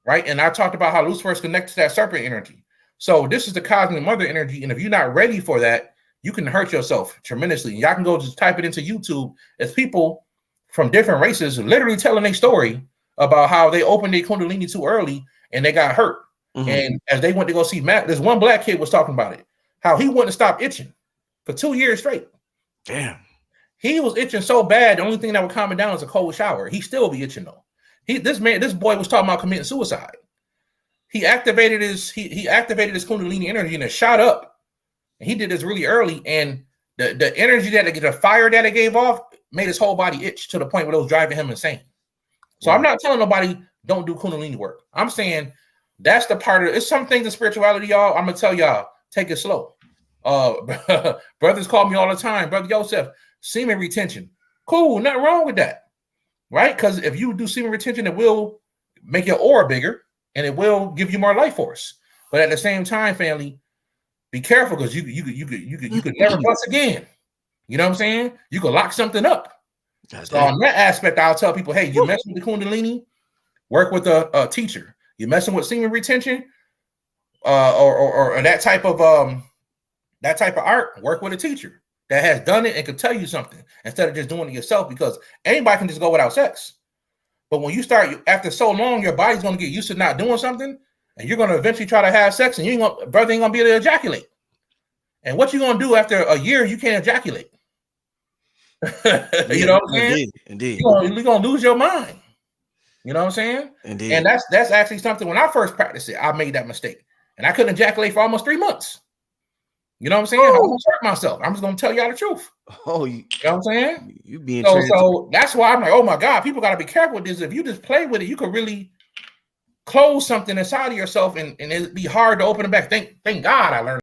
right? And I talked about how Lucifer is connected to that serpent energy. So this is the cosmic mother energy. And if you're not ready for that, you can hurt yourself tremendously. Y'all can go just type it into YouTube. It's people from different races literally telling a story about how they opened their Kundalini too early and they got hurt. And as they went to go see Matt, this one black kid was talking about it, how he wouldn't stop itching for 2 years straight. Damn. He was itching so bad, the only thing that would calm him down is a cold shower. He still be itching though. This boy was talking about committing suicide. He activated his Kundalini energy and it shot up. And he did this really early, and the energy the fire that it gave off made his whole body itch to the point where it was driving him insane. So I'm not telling nobody don't do Kundalini work. I'm saying that's the part of it's some things in spirituality, y'all. I'm gonna tell y'all, take it slow. Brothers call me all the time, Brother Yosef, semen retention. Cool, nothing wrong with that, right? Because if you do semen retention, it will make your aura bigger and it will give you more life force. But at the same time, family, be careful, because you could never bust again. You know what I'm saying? You could lock something up. So on that aspect, I'll tell people, hey, you messing with the Kundalini, work with a teacher. You're messing with semen retention, or that type of art, work with a teacher that has done it and can tell you something instead of just doing it yourself, because anybody can just go without sex. But when you start, after so long, your body's going to get used to not doing something, and you're going to eventually try to have sex, and brother ain't going to be able to ejaculate. And what you going to do after a year, you can't ejaculate. You know what I'm saying? Indeed. You're going to lose your mind. You know what I'm saying? Indeed. And that's actually something, when I first practiced it, I made that mistake. And I couldn't ejaculate for almost 3 months. You know what I'm saying? I almost hurt myself. I'm just going to tell y'all the truth. Oh, you know what I'm saying? You being so that's why I'm like, oh my God, people got to be careful with this. If you just play with it, you could really close something inside of yourself, and it'd be hard to open it back. Thank God I learned.